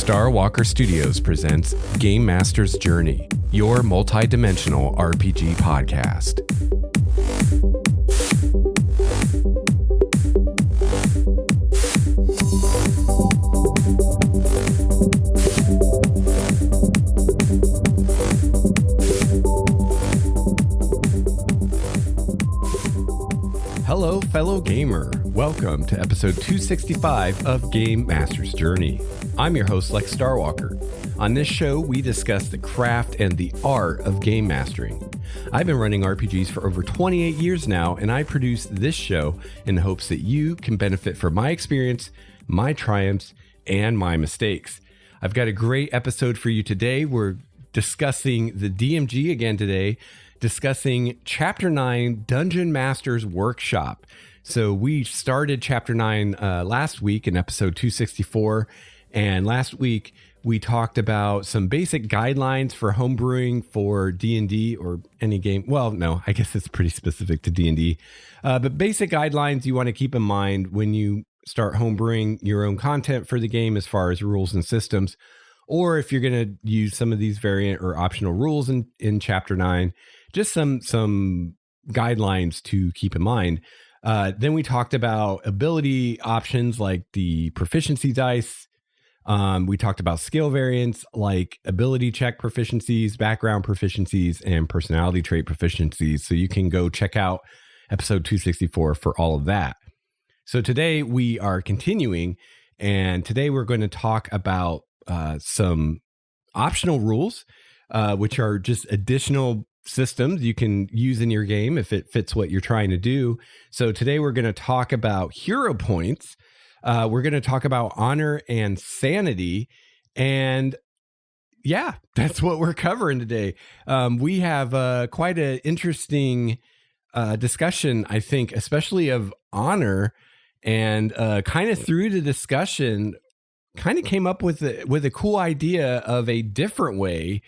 Star Walker Studios presents Game Master's Journey, your multi-dimensional RPG podcast. Hello, fellow gamer. Welcome to episode 265 of Game Master's Journey. I'm your host, Lex Starwalker. On this show, we discuss the craft and the art of game mastering. I've been running RPGs for over 28 years now, and I produce this show in the hopes that you can benefit from my experience, my triumphs, and my mistakes. I've got a great episode for you today. We're discussing the DMG again today, discussing Chapter 9 Dungeon Master's Workshop. So we started Chapter 9 last week in episode 264, and last week we talked about some basic guidelines for homebrewing for D&D or any game. Well, no, I guess it's pretty specific to D&D, but basic guidelines you want to keep in mind when you start homebrewing your own content for the game as far as rules and systems, or if you're going to use some of these variant or optional rules in Chapter 9, just some guidelines to keep in mind. Then we talked about ability options like the proficiency dice. We talked about skill variants like ability check proficiencies, background proficiencies, and personality trait proficiencies. So you can go check out episode 264 for all of that. So today we are continuing, and today we're going to talk about some optional rules, which are just additional systems you can use in your game if it fits what you're trying to do. So today we're going to talk about hero points. We're going to talk about honor and sanity. And yeah, that's what we're covering today. We have quite an interesting discussion, I think, especially of honor, and kind of through the discussion, kind of came up with a cool idea of a different way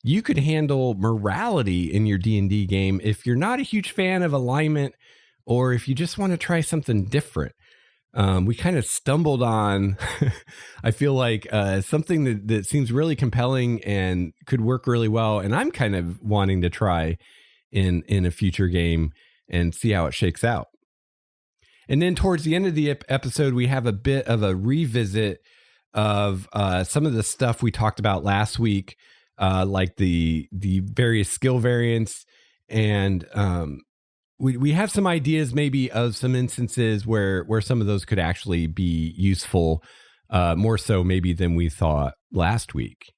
you could handle morality in your D&D game if you're not a huge fan of alignment, or if you just want to try something different. We kind of stumbled on, I feel like, something that seems really compelling and could work really well. And I'm kind of wanting to try in a future game and see how it shakes out. And then towards the end of the episode, we have a bit of a revisit of some of the stuff we talked about last week, like the various skill variants, and we have some ideas maybe of some instances where some of those could actually be useful, more so maybe than we thought last week.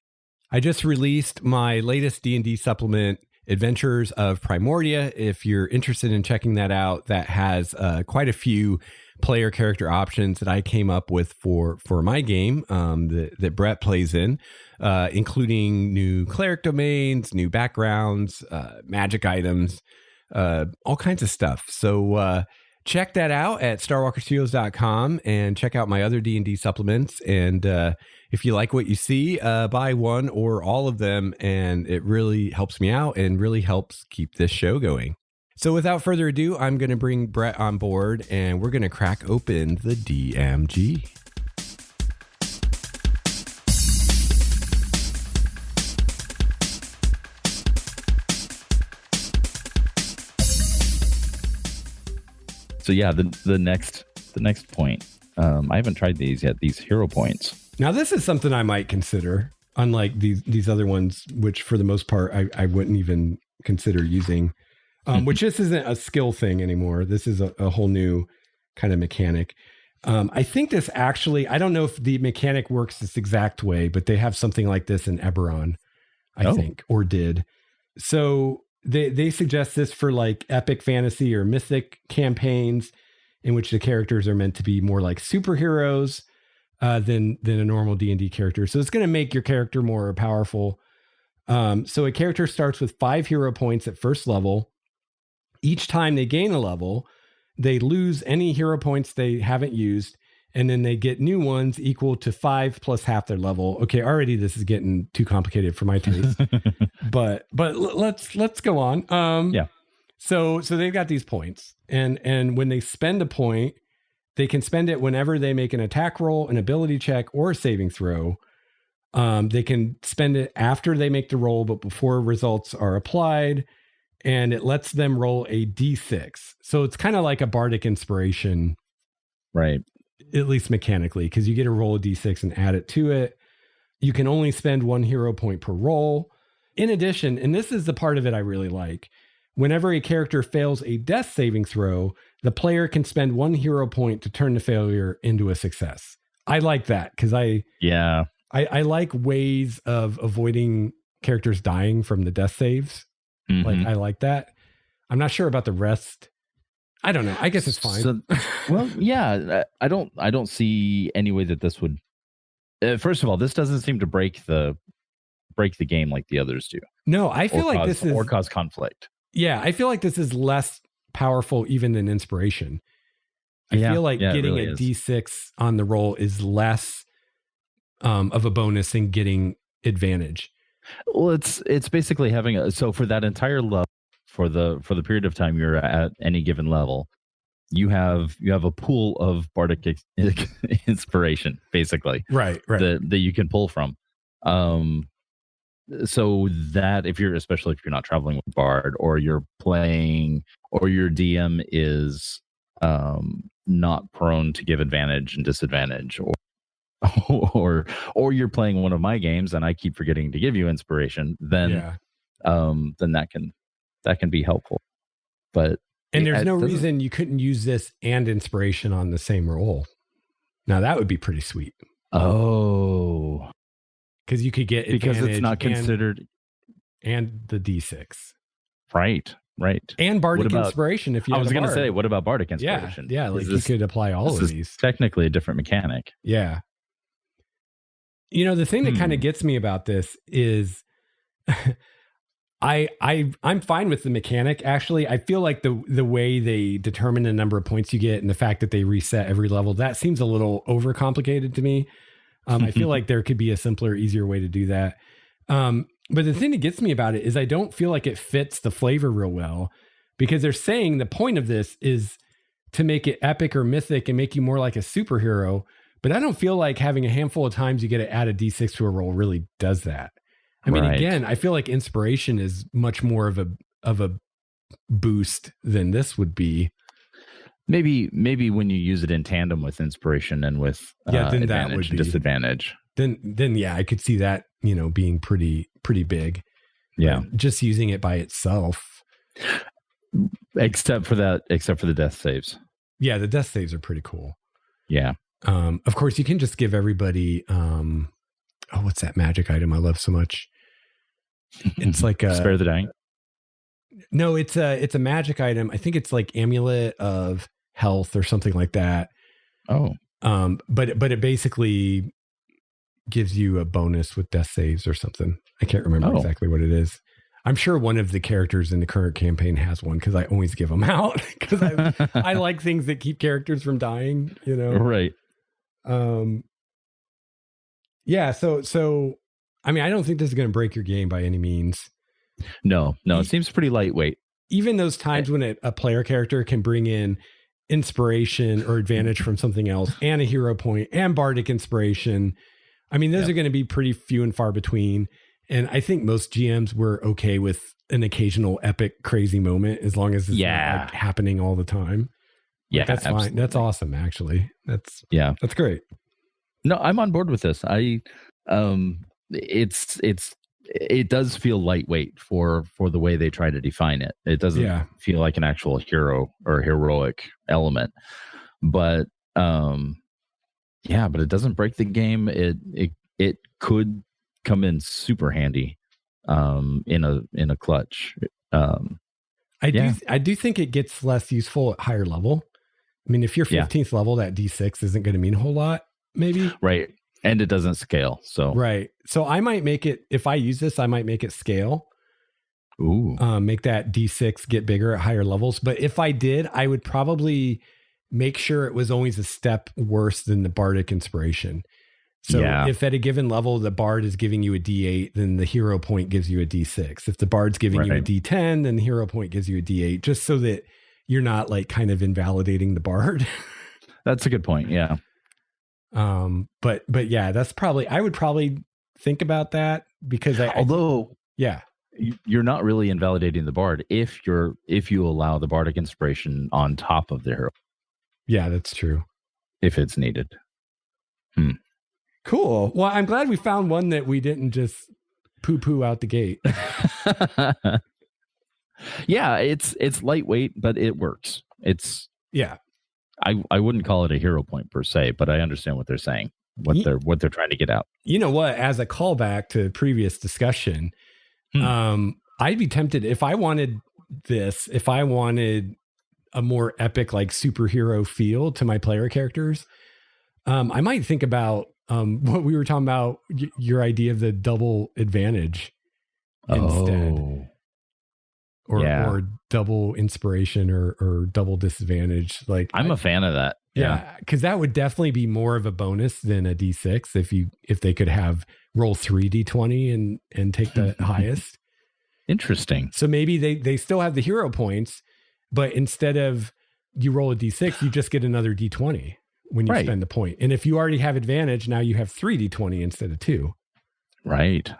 I just released my latest D&D supplement, Adventures of Primordia. If you're interested in checking that out, that has quite a few player character options that I came up with for my game that Brett plays in, including new cleric domains, new backgrounds, magic items, all kinds of stuff. So check that out at starwalkerstudios.com and check out my other D&D supplements. And if you like what you see, buy one or all of them, and it really helps me out and really helps keep this show going. So without further ado, I'm going to bring Brett on board, and we're going to crack open the DMG. So yeah, the next point. I haven't tried these yet. These hero points. Now this is something I might consider, unlike these other ones, which for the most part I wouldn't even consider using. Which this isn't a skill thing anymore. This is a whole new kind of mechanic. I think this actually, I don't know if the mechanic works this exact way, but they have something like this in Eberron, I think, or did. So they suggest this for like epic fantasy or mythic campaigns in which the characters are meant to be more like superheroes than a normal D&D character. So it's going to make your character more powerful. So a character starts with 5 hero points at first level. Each time they gain a level, they lose any hero points they haven't used, and then they get new ones equal to 5 plus half their level. Okay, already this is getting too complicated for my taste, but let's go on. Yeah. So they've got these points, and when they spend a point, they can spend it whenever they make an attack roll, an ability check, or a saving throw. They can spend it after they make the roll, but before results are applied. And it lets them roll a d6. So it's kind of like a bardic inspiration. Right. At least mechanically, because you get to roll a d6 and add it to it. You can only spend 1 hero point per roll. In addition, and this is the part of it I really like, whenever a character fails a death saving throw, the player can spend 1 hero point to turn the failure into a success. I like that because I like ways of avoiding characters dying from the death saves. Mm-hmm. Like I like that. I'm not sure about the rest. I don't know. I guess it's fine. So, well, yeah, I don't see any way that this would. First of all, this doesn't seem to break the game like the others do. No, I feel like this is or cause conflict. Yeah, I feel like this is less powerful even than inspiration. I feel like getting really a D6 on the roll is less of a bonus than getting advantage. Well, it's basically having so for that entire level, for the period of time you're at any given level, you have a pool of bardic inspiration, basically, right that you can pull from. So that especially if you're not traveling with bard, or you're playing, or your DM is not prone to give advantage and disadvantage, or you're playing one of my games and I keep forgetting to give you inspiration, then that can be helpful. But there's no reason you couldn't use this and inspiration on the same roll. Now that would be pretty sweet. Oh, because you could get because it's not considered and the D6. Right. And bardic inspiration. If you, I was going to say, what about bardic inspiration? Yeah, like you could apply all of these. Technically a different mechanic. Yeah. You know, the thing that kind of gets me about this is I'm fine with the mechanic. Actually, I feel like the way they determine the number of points you get and the fact that they reset every level, that seems a little overcomplicated to me. I feel like there could be a simpler, easier way to do that. But the thing that gets me about it is I don't feel like it fits the flavor real well, because they're saying the point of this is to make it epic or mythic and make you more like a superhero. But I don't feel like having a handful of times you get to add a D6 to a roll really does that. I mean, again, I feel like inspiration is much more of a boost than this would be. Maybe when you use it in tandem with inspiration and with then advantage that would and disadvantage. Then yeah, I could see that, being pretty big. Yeah. But just using it by itself. Except for the death saves. Yeah, the death saves are pretty cool. Yeah. Of course, you can just give everybody what's that magic item I love so much? It's like a Spare the Dying. No, it's a magic item. I think it's like Amulet of Health or something like that. Oh. But it basically gives you a bonus with death saves or something. I can't remember exactly what it is. I'm sure one of the characters in the current campaign has one, because I always give them out because I like things that keep characters from dying, Right. Yeah. So, I mean, I don't think this is going to break your game by any means. No, it seems pretty lightweight. Even those times when a player character can bring in inspiration or advantage from something else and a hero point and bardic inspiration. I mean, those are going to be pretty few and far between. And I think most GMs were okay with an occasional epic, crazy moment, as long as it's not happening all the time. Yeah, that's absolutely fine. That's awesome. Actually, that's great. No, I'm on board with this. It does feel lightweight for the way they try to define it. It doesn't feel like an actual hero or heroic element, but but it doesn't break the game. It could come in super handy in a clutch. I do think it gets less useful at higher level. I mean, if you're 15th level, that D6 isn't going to mean a whole lot, maybe. Right. And it doesn't scale. So right. So I might make it, if I use this, I might make it scale. Ooh. Make that D6 get bigger at higher levels. But if I did, I would probably make sure it was always a step worse than the bardic inspiration. So if at a given level, the bard is giving you a D8, then the hero point gives you a D6. If the bard's giving you a D10, then the hero point gives you a D8, just so that you're not like kind of invalidating the bard. That's a good point. Yeah. But yeah, that's probably, I would probably think about that because yeah. You're not really invalidating the bard if you allow the bardic inspiration on top of the hero. Yeah, that's true. If it's needed. Cool. Well, I'm glad we found one that we didn't just poo out the gate. Yeah, it's lightweight, but it works. Yeah. I wouldn't call it a hero point per se, but I understand what they're saying, what they're trying to get out. You know what? As a callback to previous discussion, I'd be tempted if I wanted a more epic, like superhero feel to my player characters. I might think about what we were talking about, your idea of the double advantage instead. Or double inspiration or double disadvantage. Like I'm a fan of that. Yeah, because that would definitely be more of a bonus than a D6 if they could have roll 3 D20 and take the highest. Interesting. So maybe they still have the hero points, but instead of you roll a D6, you just get another D20 when you spend the point. And if you already have advantage, now you have 3 D20 instead of 2. Right.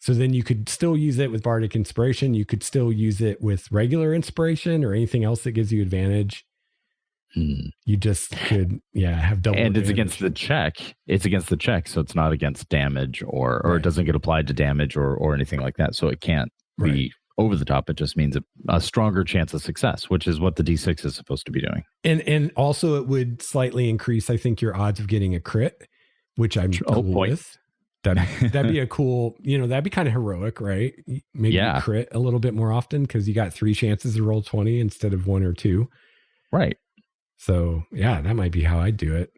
So then you could still use it with Bardic Inspiration. You could still use it with regular inspiration or anything else that gives you advantage. You just could, have double. And advantage. It's against the check. It's against the check, so it's not against damage or it doesn't get applied to damage or anything like that. So it can't be over the top. It just means a stronger chance of success, which is what the D6 is supposed to be doing. And also it would slightly increase, I think, your odds of getting a crit, which I'm cool with. That'd be a cool, that'd be kind of heroic, right? Maybe crit a little bit more often because you got 3 chances to roll 20 instead of 1 or 2. Right. So yeah, that might be how I'd do it.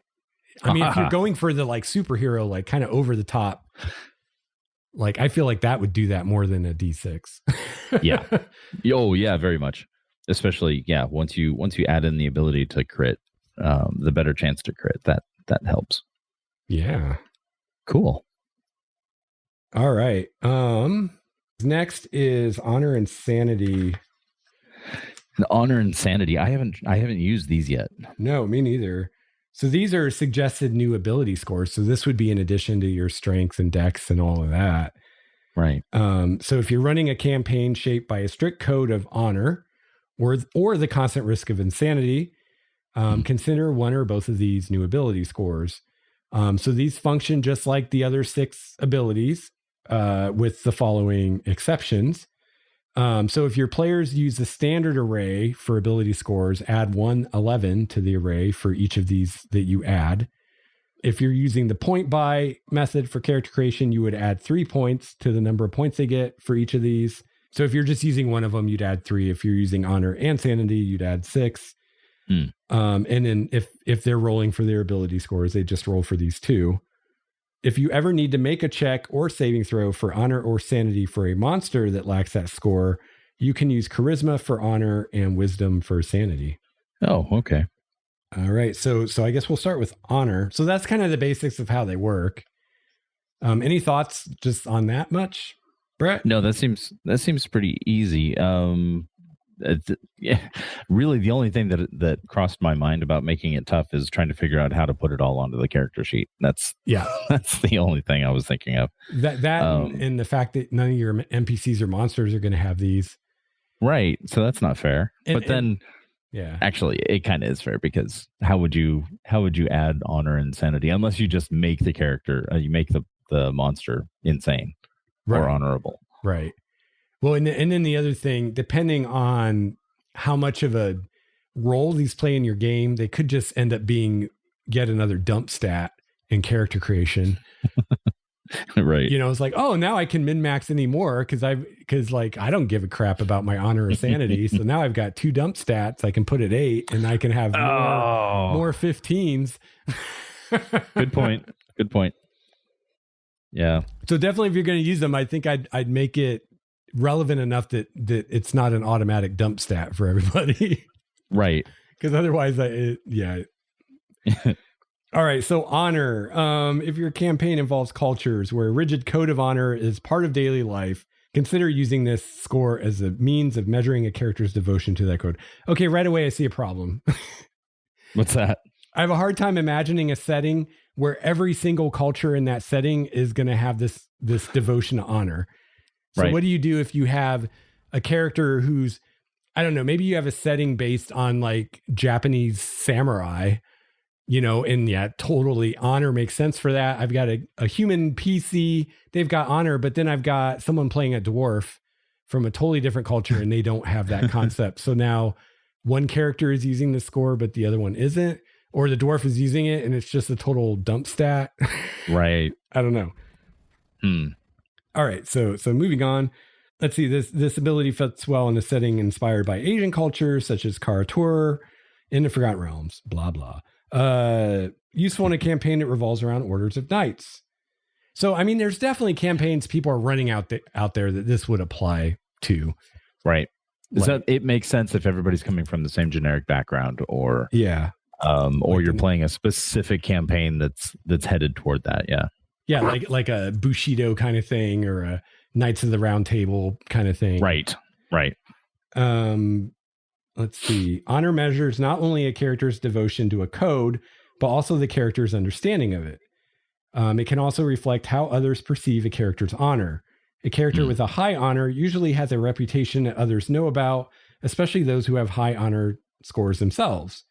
I mean, if you're going for the like superhero, like kind of over the top, like I feel like that would do that more than a D6. Yeah. Oh yeah, very much. Especially, once you add in the ability to crit, the better chance to crit, that helps. Yeah. Cool. All right. Next is Honor and Sanity. Honor and Sanity. I haven't used these yet. No, me neither. So these are suggested new ability scores. So this would be in addition to your strength and dex and all of that. Right. So if you're running a campaign shaped by a strict code of honor or the constant risk of insanity, consider one or both of these new ability scores. So these function just like the other 6 abilities, with the following exceptions. So if your players use the standard array for ability scores, add 111 to the array for each of these that you add. If you're using the point buy method for character creation, you would add 3 points to the number of points they get for each of these. So if you're just using one of them, you'd add 3. If you're using honor and sanity, you'd add 6. And then if they're rolling for their ability scores, they just roll for these 2. If you ever need to make a check or saving throw for honor or sanity for a monster that lacks that score, you can use charisma for honor and wisdom for sanity. Oh, okay. All right. So I guess we'll start with honor. So that's kind of the basics of how they work. Any thoughts just on that much, Brett? No, that seems pretty easy. Really the only thing that crossed my mind about making it tough is trying to figure out how to put it all onto the character sheet. That's the only thing I was thinking of. And the fact that none of your NPCs or monsters are going to have these. Right. So that's not fair. Yeah, actually it kind of is fair, because how would you add honor and sanity unless you just make the character, you make the monster insane or honorable. Right. Well, and then the other thing, depending on how much of a role these play in your game, they could just end up being yet another dump stat in character creation. Right. It's like, oh, now I can min-max anymore because I don't give a crap about my honor or sanity. So now I've got 2 dump stats. I can put at 8 and I can have more 15s. Good point. Yeah. So definitely if you're going to use them, I think I'd make it relevant enough that it's not an automatic dump stat for everybody. Right. Because otherwise, All right. So honor. If your campaign involves cultures where a rigid code of honor is part of daily life, consider using this score as a means of measuring a character's devotion to that code. Okay. Right away, I see a problem. What's that? I have a hard time imagining a setting where every single culture in that setting is going to have this this devotion to honor. So Right. what do you do if you have a character who's, I don't know, maybe you have a setting based on like Japanese samurai, and yeah, totally honor makes sense for that. I've got a human PC, they've got honor, but then I've got someone playing a dwarf from a totally different culture and they don't have that concept. So now one character is using the score, but the other one isn't, or the dwarf is using it and it's just a total dump stat. Right. I don't know. All right. So moving on. Let's see, this ability fits well in a setting inspired by Asian cultures, such as Karatur in the Forgotten Realms, blah, blah. Useful in a campaign that revolves around orders of knights. So, I mean, there's definitely campaigns people are running out there that this would apply to. Right. So it makes sense if everybody's coming from the same generic background, or yeah, or you're playing a specific campaign that's headed toward that. Yeah. Yeah, like a Bushido kind of thing, or a Knights of the Round Table kind of thing. Right. Let's see. Honor measures not only a character's devotion to a code, but also the character's understanding of it. It can also reflect how others perceive a character's honor. A character with a high honor usually has a reputation that others know about, especially those who have high honor scores themselves.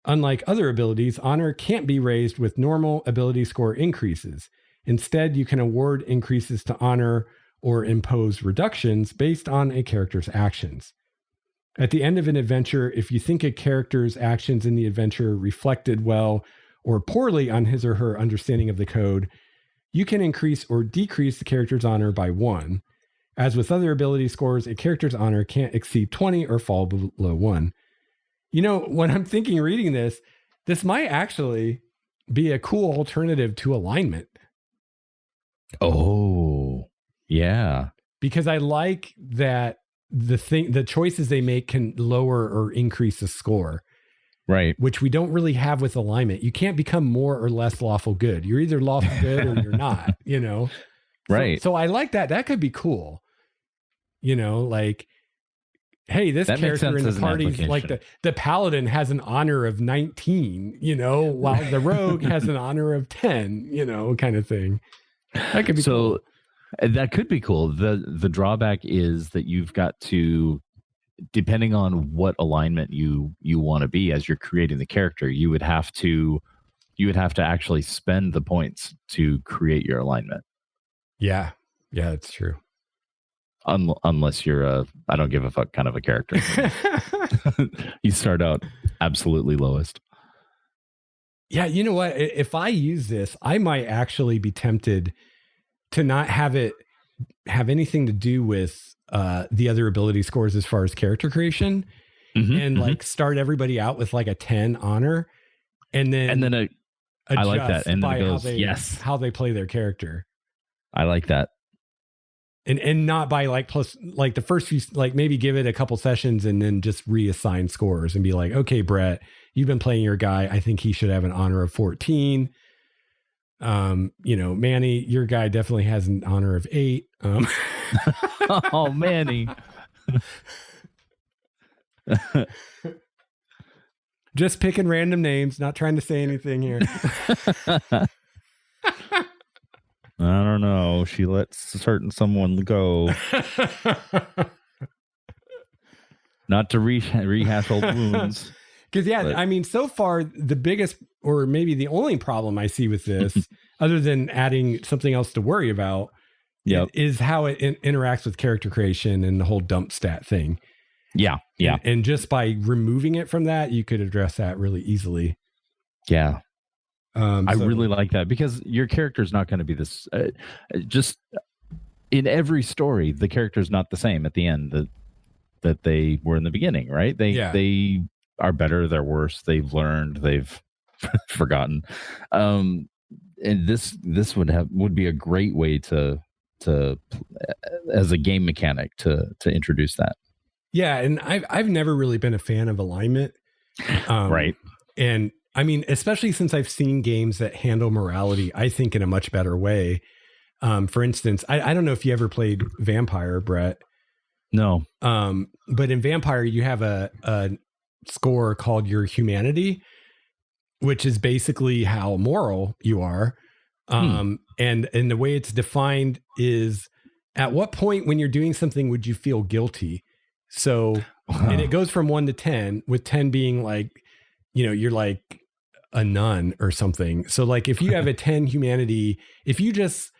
Unlike other abilities, honor can't be raised with normal ability score increases. Instead, you can award increases to honor or impose reductions based on a character's actions. At the end of an adventure, if you think a character's actions in the adventure reflected well or poorly on his or her understanding of the code, you can increase or decrease the character's honor by 1. As with other ability scores, a character's honor can't exceed 20 or fall below 1. When I'm thinking reading this might actually be a cool alternative to alignment. Oh, yeah. Because I like that the choices they make can lower or increase the score. Right. Which we don't really have with alignment. You can't become more or less lawful good. You're either lawful good or you're not, Right. So I like that. That could be cool. Like, hey, this that character in the party's like the paladin has an honor of 19, while the rogue has an honor of 10, kind of thing. That could be cool. That could be cool. The drawback is that you've got to, depending on what alignment you want to be as you're creating the character, you would have to actually spend the points to create your alignment. Yeah, that's true. Unless you're a I don't give a fuck kind of a character. You start out absolutely lowest. Yeah, you know what? If I use this, I might actually be tempted to not have it have anything to do with the other ability scores as far as character creation, and like start everybody out with like a 10 honor, and then I like that, and then it goes how they play their character. I like that. And not by like plus like the first few, like maybe give it a couple sessions and then just reassign scores and be like, okay, Brett, you've been playing your guy. I think he should have an honor of 14. Manny, your guy definitely has an honor of 8. Oh, Manny. Just picking random names, not trying to say anything here. I don't know. She lets certain someone go. Not to rehash old wounds. Because, I mean, so far, the biggest or maybe the only problem I see with this, other than adding something else to worry about, is how it interacts with character creation and the whole dump stat thing. Yeah. And just by removing it from that, you could address that really easily. Yeah. I really like that, because your character is not going to be this. Just in every story, the character is not the same at the end that they were in the beginning, right? They are better, they're worse, they've learned, they've forgotten. And this would be a great way to as a game mechanic to introduce that. Yeah, and I've never really been a fan of alignment, right? And I mean, especially since I've seen games that handle morality, I think, in a much better way. For instance, I don't know if you ever played Vampire, Brett. No. But in Vampire, you have a score called your humanity, which is basically how moral you are. And the way it's defined is, at what point when you're doing something would you feel guilty? So, and it goes from 1 to 10, with 10 being like, you're like a nun or something. So like if you have a 10 humanity, if you just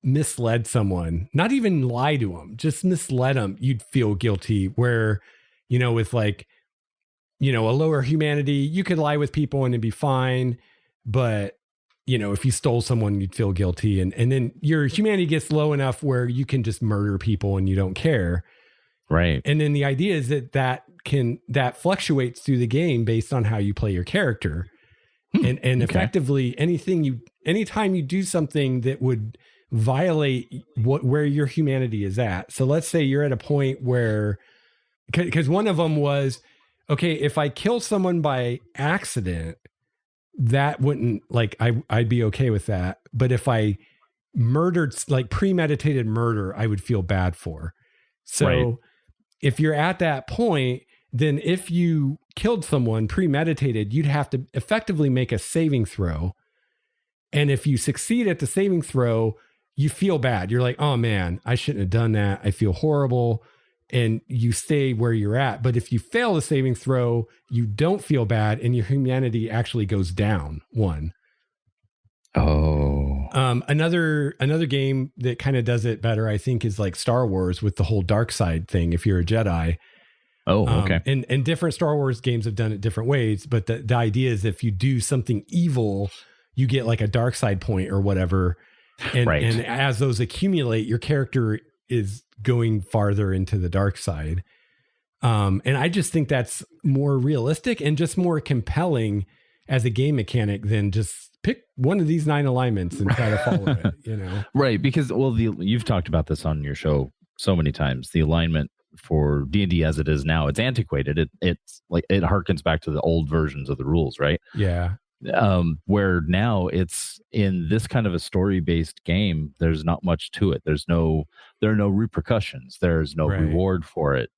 misled someone, not even lie to them, just misled them, you'd feel guilty. Where, with like, a lower humanity, you could lie with people and it'd be fine. But, if you stole someone, you'd feel guilty. And then your humanity gets low enough where you can just murder people and you don't care. Right. And then the idea is that fluctuates through the game based on how you play your character. And effectively anytime you do something that would violate where your humanity is at. So let's say you're at a point where, because one of them was, okay, if I kill someone by accident, that wouldn't, like, I'd be okay with that. But if I murdered, like premeditated murder, I would feel bad for. So if you're at that point, then if you killed someone premeditated, you'd have to effectively make a saving throw. And if you succeed at the saving throw, you feel bad. You're like, oh man, I shouldn't have done that. I feel horrible. And you stay where you're at. But if you fail the saving throw, you don't feel bad and your humanity actually goes down 1. Oh. Another game that kind of does it better, I think, is like Star Wars with the whole dark side thing. If you're a Jedi. Oh, okay. And different Star Wars games have done it different ways. But the idea is if you do something evil, you get like a dark side point or whatever. And as those accumulate, your character is going farther into the dark side. And I just think that's more realistic and just more compelling as a game mechanic than just pick one of these 9 alignments and try to follow it, Right. Because, you've talked about this on your show so many times. The alignment for D&D as it is now, it's antiquated. It's like, it harkens back to the old versions of the rules, right? Yeah. Where now it's in this kind of a story-based game, there's not much to it. There are no repercussions. There's no reward for it,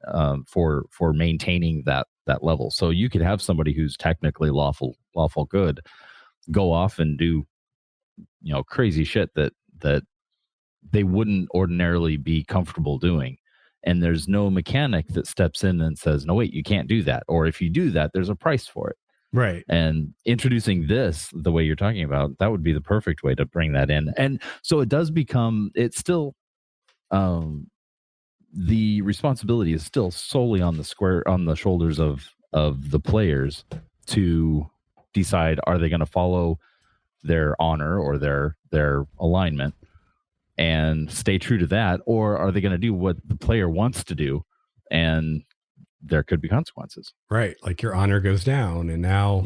for maintaining that level. So you could have somebody who's technically lawful good go off and do, crazy shit that they wouldn't ordinarily be comfortable doing. And there's no mechanic that steps in and says, no, wait, you can't do that. Or if you do that, there's a price for it. Right. And introducing this the way you're talking about, that would be the perfect way to bring that in. And so it does become, it's still, the responsibility is still solely on the shoulders of the players to decide, are they going to follow their honor or their alignment and stay true to that, or are they going to do what the player wants to do? And there could be consequences. Right. Like your honor goes down and now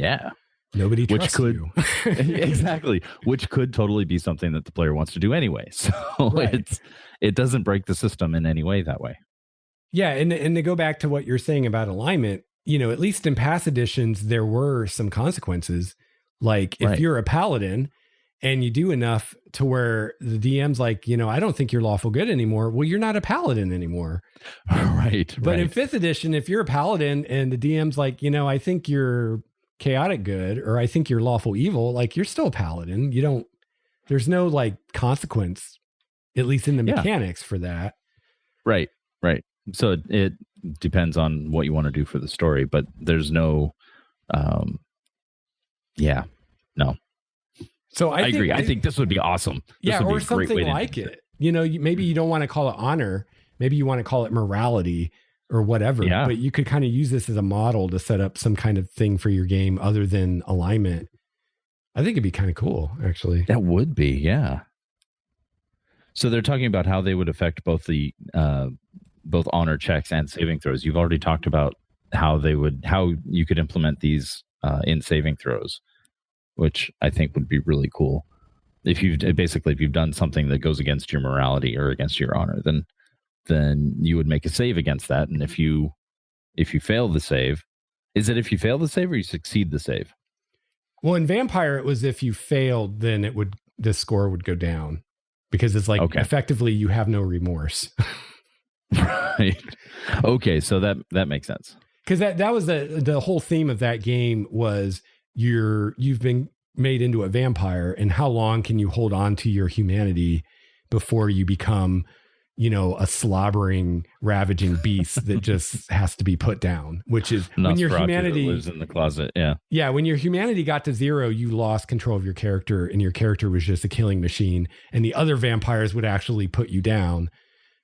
nobody trusts you. Exactly. Which could totally be something that the player wants to do anyway. So it doesn't break the system in any way that way. Yeah. And to go back to what you're saying about alignment, at least in past editions, there were some consequences. Like if you're a paladin and you do enough to where the DM's like, I don't think you're lawful good anymore. Well, you're not a paladin anymore. Right. But in 5th edition, if you're a paladin and the DM's like, I think you're chaotic good, or I think you're lawful evil, like you're still a paladin. There's no like consequence, at least in the mechanics for that. Right. So it depends on what you want to do for the story, but there's no, no. So I agree. I think this would be awesome. Or something like it. Maybe you don't want to call it honor. Maybe you want to call it morality or whatever. Yeah. But you could kind of use this as a model to set up some kind of thing for your game other than alignment. I think it'd be kind of cool, actually. That would be, yeah. So they're talking about how they would affect both the both honor checks and saving throws. You've already talked about how you could implement these in saving throws, which I think would be really cool. If you've done something that goes against your morality or against your honor, then you would make a save against that. And if you fail the save, is it if you fail the save or you succeed the save? Well, in Vampire, it was if you failed, then the score would go down, because it's like effectively you have no remorse. Right. Okay, so that makes sense. Because that was the whole theme of that game was you've been made into a vampire, and how long can you hold on to your humanity before you become, a slobbering, ravaging beast that just has to be put down, which is when your humanity lives in the closet. Yeah. Yeah. When your humanity got to 0, you lost control of your character, and your character was just a killing machine. And the other vampires would actually put you down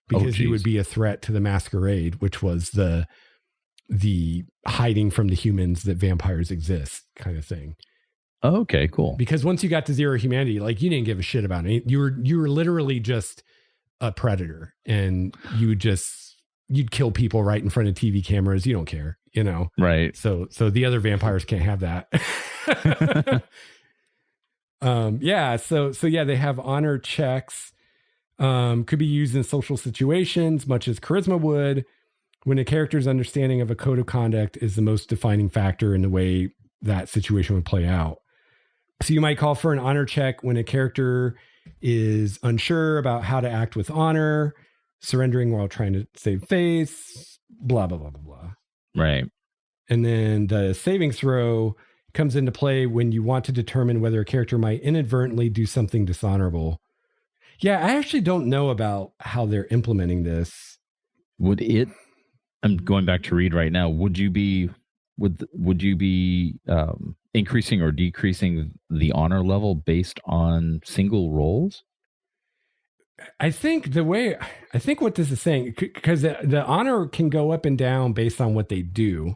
because you would be a threat to the masquerade, which was the hiding from the humans that vampires exist kind of thing. Oh, okay, cool. Because once you got to 0 humanity, like you didn't give a shit about it. You were literally just a predator, and you'd kill people right in front of TV cameras. You don't care, Right. So the other vampires can't have that. So they have honor checks. Could be used in social situations, much as charisma would, when a character's understanding of a code of conduct is the most defining factor in the way that situation would play out. So you might call for an honor check when a character is unsure about how to act with honor, surrendering while trying to save face, blah, blah, blah, blah, blah. Right. And then the saving throw comes into play when you want to determine whether a character might inadvertently do something dishonorable. Yeah, I actually don't know about how they're implementing this. I'm going back to read right now. Would you be increasing or decreasing the honor level based on single rolls? I think what this is saying, because the honor can go up and down based on what they do.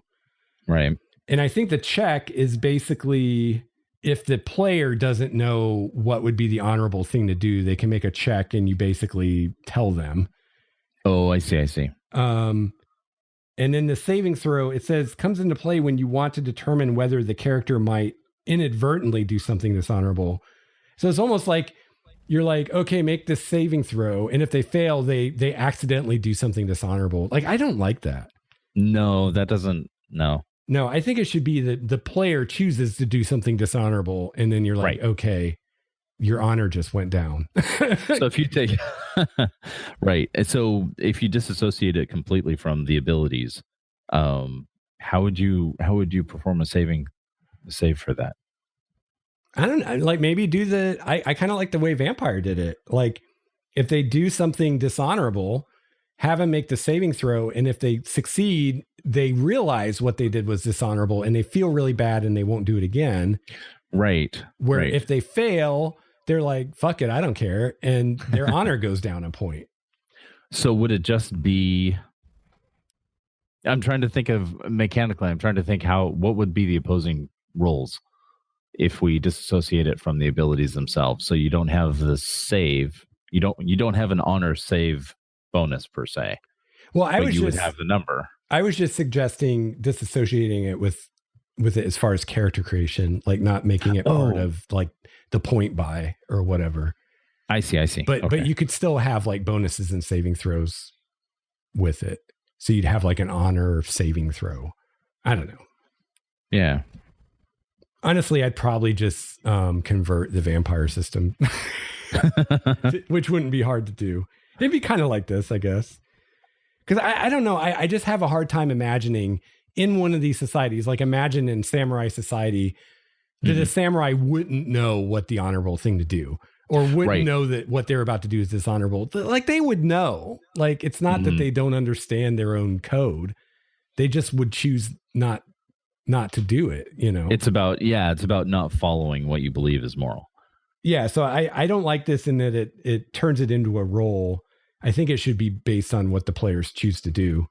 Right. And I think the check is basically if the player doesn't know what would be the honorable thing to do, they can make a check and you basically tell them. Oh, I see. And then the saving throw, it says, comes into play when you want to determine whether the character might inadvertently do something dishonorable. So it's almost like you're like, okay, make this saving throw. And if they fail, they accidentally do something dishonorable. Like, I don't like that. No, that doesn't. No, I think it should be that the player chooses to do something dishonorable. And then you're like, okay, your honor just went down. So if you take, right. And so if you disassociate it completely from the abilities, how would you perform a save for that? I don't know. Like maybe I kind of like the way Vampire did it. Like if they do something dishonorable, have them make the saving throw. And if they succeed, they realize what they did was dishonorable and they feel really bad and they won't do it again. Right. Where if they fail, they're like, fuck it, I don't care. And their honor goes down a point. So would it just be, I'm trying to think of mechanically, what would be the opposing roles if we disassociate it from the abilities themselves? So you don't have the save, you don't have an honor save bonus per se. Well, you would have the number. I was just suggesting disassociating it with it as far as character creation, like not making it part of like the point buy or whatever. I see. But you could still have like bonuses and saving throws with it. So you'd have like an honor saving throw. I don't know. Yeah. Honestly, I'd probably just convert the vampire system, which wouldn't be hard to do. It'd be kind of like this, I guess. Because I don't know. I just have a hard time imagining in one of these societies, like imagine in samurai society, that a samurai wouldn't know what the honorable thing to do or wouldn't know that what they're about to do is dishonorable. Like they would know. Like it's not that they don't understand their own code. They just would choose not to do it, you know? It's about not following what you believe is moral. Yeah. So I don't like this in that it turns it into a role. I think it should be based on what the players choose to do.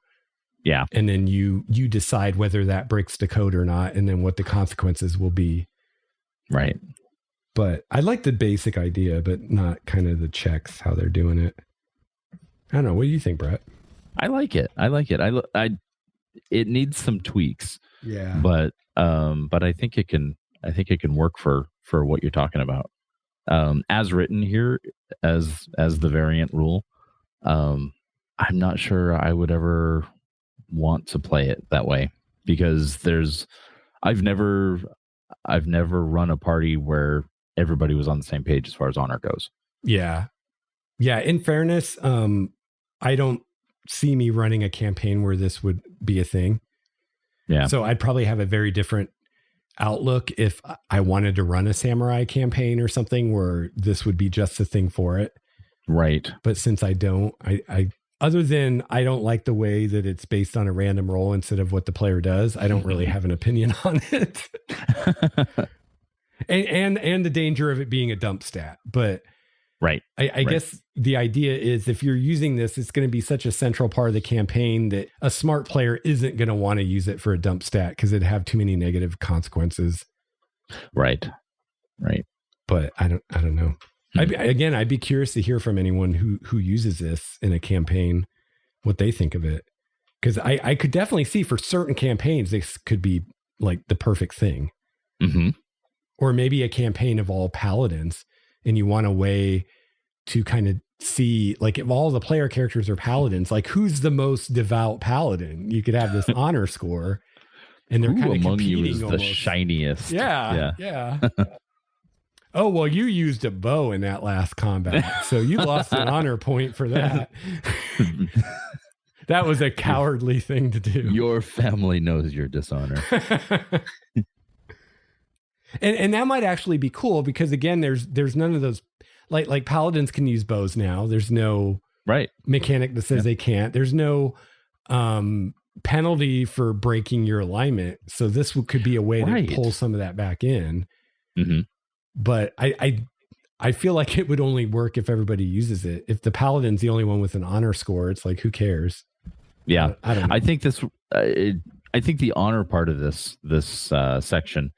Yeah. And then you decide whether that breaks the code or not, and then what the consequences will be. Right. But I like the basic idea, but not kind of the checks, how they're doing it. I don't know. What do you think, Brett? I like it. It needs some tweaks. Yeah. But I think it can work for what you're talking about. As written here as the variant rule, I'm not sure I would ever want to play it that way because I've never run a party where everybody was on the same page as far as honor goes. Yeah. Yeah. In fairness, I don't see me running a campaign where this would be a thing. Yeah. So I'd probably have a very different outlook if I wanted to run a samurai campaign or something where this would be just the thing for it. Right. But since I don't, I other than I don't like the way that it's based on a random roll instead of what the player does, I don't really have an opinion on it. and the danger of it being a dump stat. But right. I guess the idea is if you're using this, it's going to be such a central part of the campaign that a smart player isn't going to want to use it for a dump stat because it'd have too many negative consequences. Right. But I don't know. I'd be curious to hear from anyone who uses this in a campaign, what they think of it. Because I could definitely see for certain campaigns, this could be like the perfect thing. Mm-hmm. Or maybe a campaign of all paladins, and you want a way to kind of see, like, if all the player characters are paladins, like who's the most devout paladin? You could have this honor score, and they're kind of among competing. You is almost. The shiniest? Yeah. Oh, well, you used a bow in that last combat, so you lost an honor point for that. That was a cowardly thing to do. Your family knows your dishonor. And that might actually be cool because, again, there's none of those, like paladins can use bows now. There's no mechanic that says they can't. There's no penalty for breaking your alignment. So this could be a way to pull some of that back in. Mm-hmm. But I feel like it would only work if everybody uses it. If the paladin's the only one with an honor score, it's like, who cares? Yeah. I don't know. I think this, I think the honor part of this section,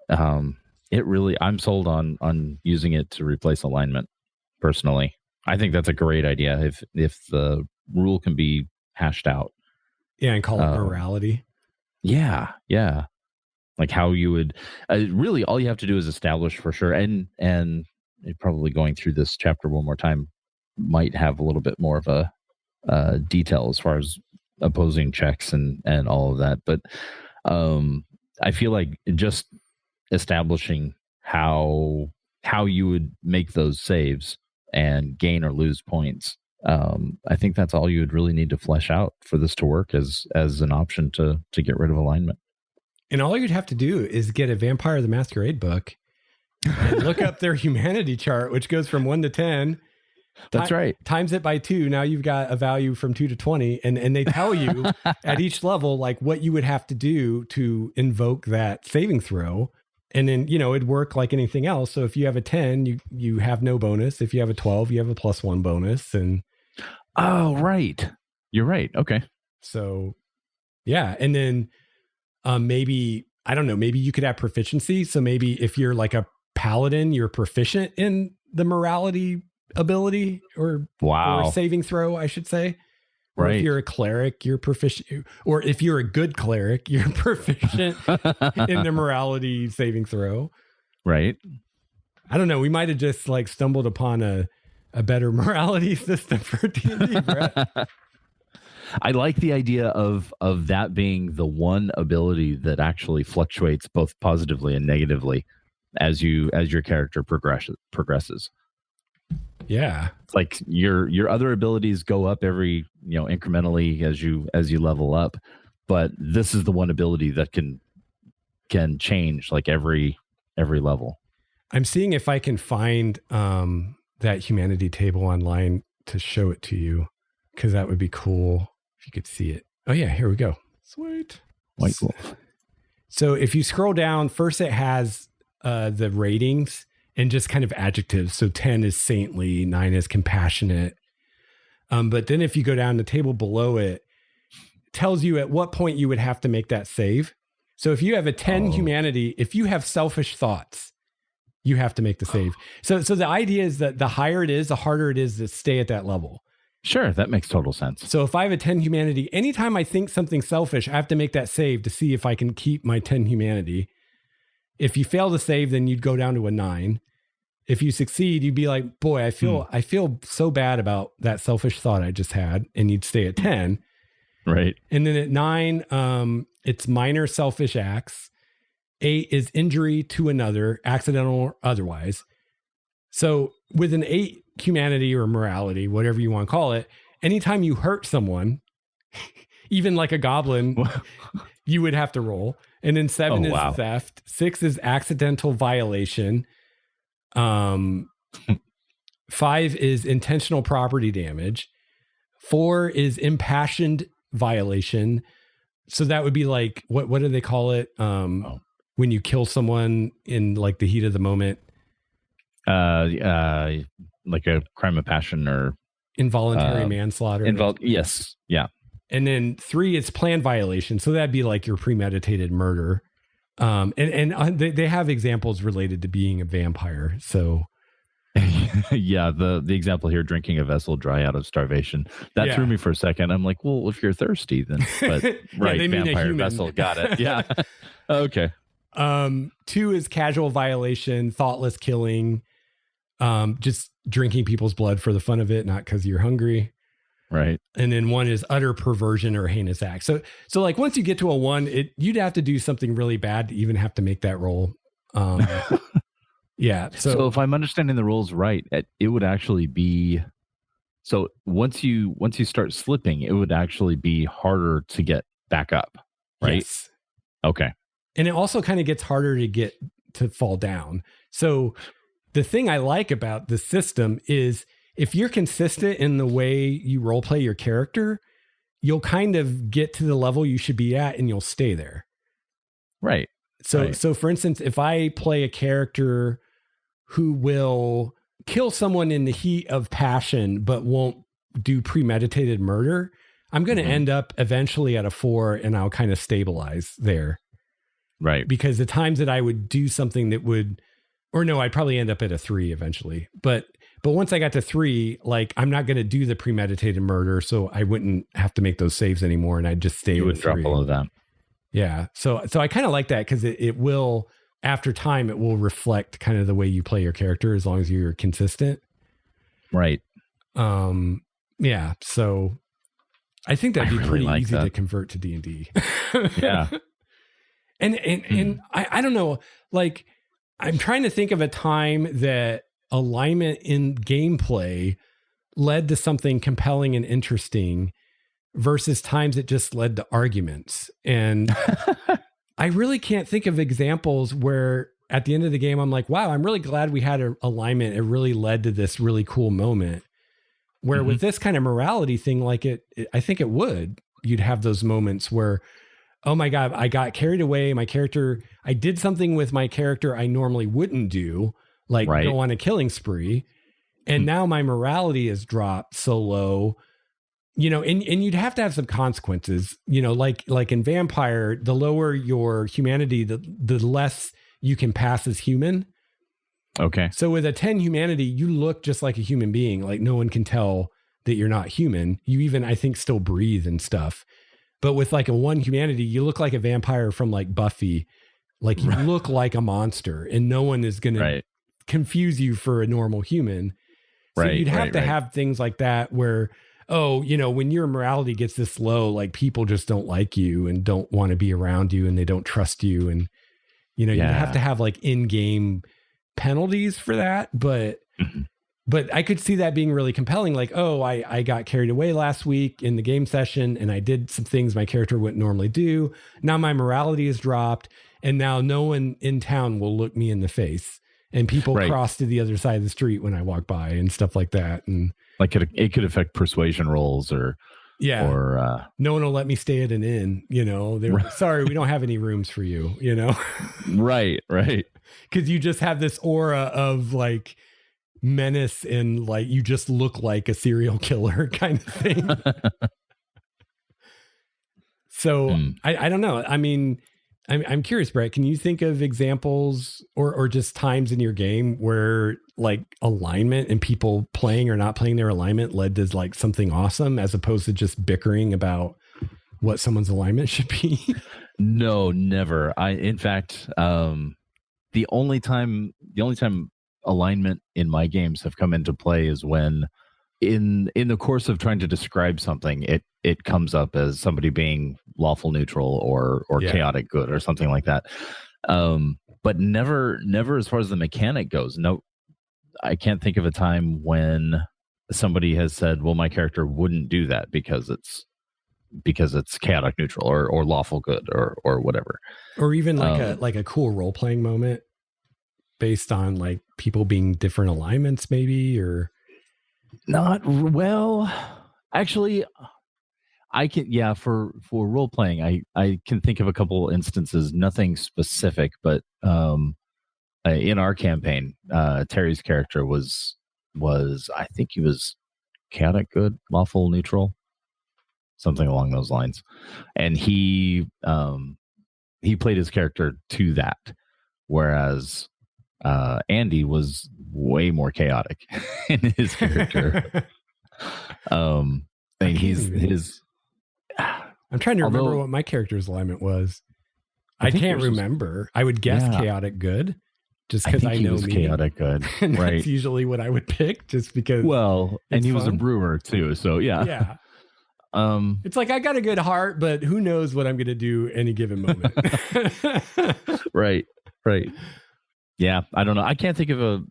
it really, I'm sold on using it to replace alignment personally. I think that's a great idea if the rule can be hashed out. Yeah. And call it morality. Yeah. Like how you would really, all you have to do is establish for sure. And probably going through this chapter one more time might have a little bit more of a detail as far as opposing checks and all of that. But I feel like just establishing how you would make those saves and gain or lose points. I think that's all you would really need to flesh out for this to work as an option to get rid of alignment. And all you'd have to do is get a Vampire the Masquerade book and look up their humanity chart, which goes from 1 to 10. That's right. Times it by 2. Now you've got a value from 2 to 20. And they tell you at each level, like what you would have to do to invoke that saving throw. And then, it'd work like anything else. So if you have a 10, you have no bonus. If you have a 12, you have a +1 bonus. And oh, right. You're right. Okay. So, yeah. And then maybe, I don't know, maybe you could have proficiency. So maybe if you're like a paladin, you're proficient in the morality ability or saving throw, I should say. Or if you're a cleric, you're proficient. Or if you're a good cleric, you're proficient in the morality saving throw. Right. I don't know. We might have just like stumbled upon a better morality system for D&D, Brett. I like the idea of that being the one ability that actually fluctuates both positively and negatively as your character progresses. Yeah. Like your other abilities go up every, incrementally as you level up, but this is the one ability that can change like every level. I'm seeing if I can find that humanity table online to show it to you, because that would be cool if you could see it. Oh yeah, here we go. Sweet. White wolf. So if you scroll down, first it has the ratings and just kind of adjectives. So 10 is saintly, 9 is compassionate. But then if you go down the table below it, tells you at what point you would have to make that save. So if you have a 10 humanity, if you have selfish thoughts, you have to make the save. So the idea is that the higher it is, the harder it is to stay at that level. Sure, that makes total sense. So if I have a 10 humanity, anytime I think something selfish, I have to make that save to see if I can keep my 10 humanity. If you fail to save, then you'd go down to a 9. If you succeed, you'd be like, boy, I feel so bad about that selfish thought I just had, and you'd stay at 10. Right. And then at 9, it's minor selfish acts. 8 is injury to another, accidental or otherwise. So with an 8 humanity or morality, whatever you want to call it, anytime you hurt someone, even like a goblin, you would have to roll. And then 7 Oh, is wow. theft. 6 is accidental violation. 5 is intentional property damage. 4 is impassioned violation. So that would be like, what do they call it? When you kill someone in like the heat of the moment. Like a crime of passion or Involuntary manslaughter. Yes. Yeah. And then 3 is planned violation. So that'd be like your premeditated murder. And they have examples related to being a vampire. So yeah, the example here, drinking a vessel dry out of starvation. That threw me for a second. I'm like, well, if you're thirsty, then right, they mean vampire vessel. Got it. Yeah. Okay. 2 is casual violation, thoughtless killing, just drinking people's blood for the fun of it, not because you're hungry. Right. And then 1 is utter perversion or heinous act. So like once you get to a 1, you'd have to do something really bad to even have to make that roll. Yeah. So if I'm understanding the rules right, it would actually be, so once you start slipping, it would actually be harder to get back up, right? Yes. Okay. And it also kind of gets harder to get to fall down. So the thing I like about the system is if you're consistent in the way you role play your character, you'll kind of get to the level you should be at and you'll stay there. Right. So for instance, if I play a character who will kill someone in the heat of passion, but won't do premeditated murder, I'm going to end up eventually at a 4 and I'll kind of stabilize there. Right. Because the times that I would do something that would, or no, I'd probably end up at a 3 eventually. But once I got to 3, like I'm not going to do the premeditated murder. So I wouldn't have to make those saves anymore. And I'd just stay You with would drop 3. all of that. Yeah. So I kind of like that because it will, after time, it will reflect kind of the way you play your character as long as you're consistent. Right. Yeah. So I think that'd be really pretty like easy that. to convert to D&D. Yeah. And I don't know, like I'm trying to think of a time that alignment in gameplay led to something compelling and interesting versus times it just led to arguments. And I really can't think of examples where at the end of the game, I'm like, wow, I'm really glad we had an alignment. It really led to this really cool moment where with this kind of morality thing, like I think it would, you'd have those moments where, oh my God, I got carried away. My character, I did something with my character I normally wouldn't do, like go on a killing spree. And now my morality has dropped so low, you know, and you'd have to have some consequences, you know, like in Vampire, the lower your humanity, the less you can pass as human. Okay. So with a 10 humanity, you look just like a human being. Like no one can tell that you're not human. You even, I think, still breathe and stuff. But with like a 1 humanity, you look like a vampire from like Buffy. Like you look like a monster and no one is going to confuse you for a normal human. So you'd have to have things like that where, oh, you know, when your morality gets this low, like people just don't like you and don't want to be around you and they don't trust you. And, you know, you have to have like in-game penalties for that. But I could see that being really compelling. Like, oh, I got carried away last week in the game session and I did some things my character wouldn't normally do. Now my morality has dropped and now no one in town will look me in the face. And people cross to the other side of the street when I walk by and stuff like that. And like it could affect persuasion rolls or no one will let me stay at an inn, you know, they're sorry, we don't have any rooms for you, you know? Right. Cause you just have this aura of like menace and like, you just look like a serial killer kind of thing. So I don't know. I mean, I'm curious, Brett, can you think of examples or just times in your game where like alignment and people playing or not playing their alignment led to like something awesome as opposed to just bickering about what someone's alignment should be? No, never. In fact, the only time alignment in my games have come into play is when in the course of trying to describe something, it comes up as somebody being lawful neutral or chaotic good or something like that. But never as far as the mechanic goes. No, I can't think of a time when somebody has said, well, my character wouldn't do that because it's because it's chaotic neutral or lawful good or whatever. Or even like a cool role playing moment based on like people being different alignments, maybe, or not well. Actually, I can for role playing, I can think of a couple instances. Nothing specific, but in our campaign, Terry's character was I think he was chaotic good, lawful neutral, something along those lines, and he played his character to that, whereas Andy was way more chaotic in his character. And I'm trying to remember what my character's alignment was. I can't remember. I would guess chaotic good, just because I know me. Chaotic good, and right? That's usually what I would pick, just because. Well, and he was a brewer too, so yeah. Yeah. It's like I got a good heart, but who knows what I'm going to do any given moment. Right. Yeah, I don't know. I can't think of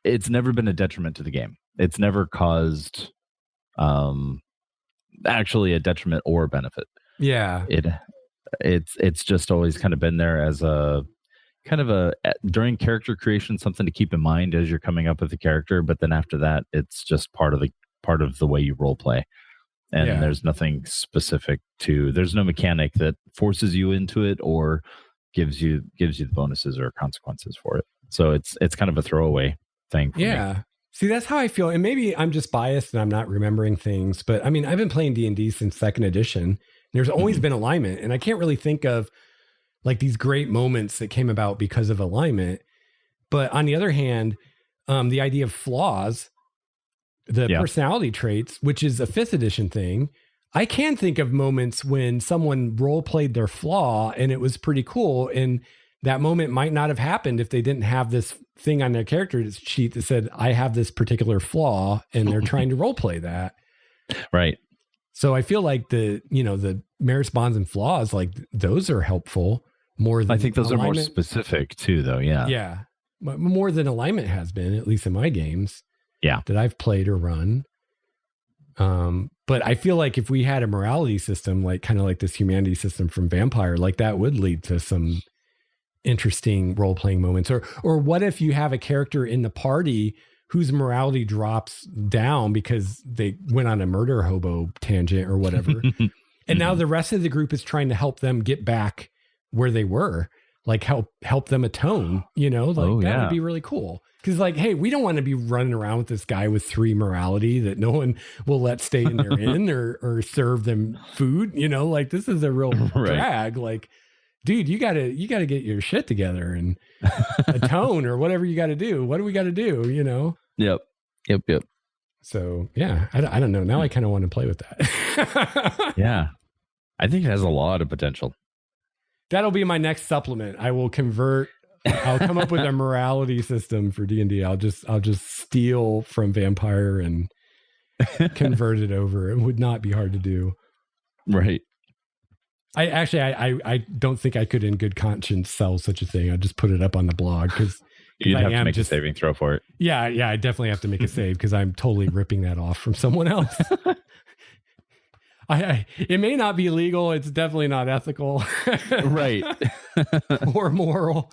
it's never been a detriment to the game. It's never caused actually a detriment or benefit. Yeah. It's just always kind of been there as a kind of during character creation, something to keep in mind as you're coming up with the character, but then after that it's just part of the way you role play. And there's nothing specific there's no mechanic that forces you into it or gives you the bonuses or consequences for it. So it's kind of a throwaway thing for me. See, that's how I feel. And maybe I'm just biased and I'm not remembering things, but I mean, I've been playing D&D since 2nd edition. There's always been alignment, and I can't really think of like these great moments that came about because of alignment. But on the other hand, the idea of flaws, the personality traits, which is a 5th edition thing, I can think of moments when someone role played their flaw and it was pretty cool. And that moment might not have happened if they didn't have this thing on their character sheet that said, I have this particular flaw, and they're trying to role play that. Right. So I feel like the merits, bonds, and flaws, like those are helpful more than I think those alignment. are more specific too, though. Yeah. Yeah. More than alignment has been, at least in my games. Yeah. That I've played or run. But I feel like if we had a morality system, like kind of like this humanity system from Vampire, like that would lead to some interesting role-playing moments. Or what if you have a character in the party whose morality drops down because they went on a murder hobo tangent or whatever. And now the rest of the group is trying to help them get back where they were, like help them atone, that would be really cool. Because like, hey, we don't want to be running around with this guy with 3 morality that no one will let stay in their inn or serve them food. Like this is a real drag. Like, dude, you gotta get your shit together and atone or whatever you got to do. What do we got to do? Yep. So yeah, I don't know. Now I kind of want to play with that. Yeah, I think it has a lot of potential. That'll be my next supplement. I'll come up with a morality system for D&D. I'll just steal from Vampire and convert it over. It would not be hard to do. Right. I don't think I could in good conscience sell such a thing. I'd just put it up on the blog because you'd have to make a saving throw for it. Yeah, I definitely have to make a save because I'm totally ripping that off from someone else. It may not be legal. It's definitely not ethical. Right. Or moral.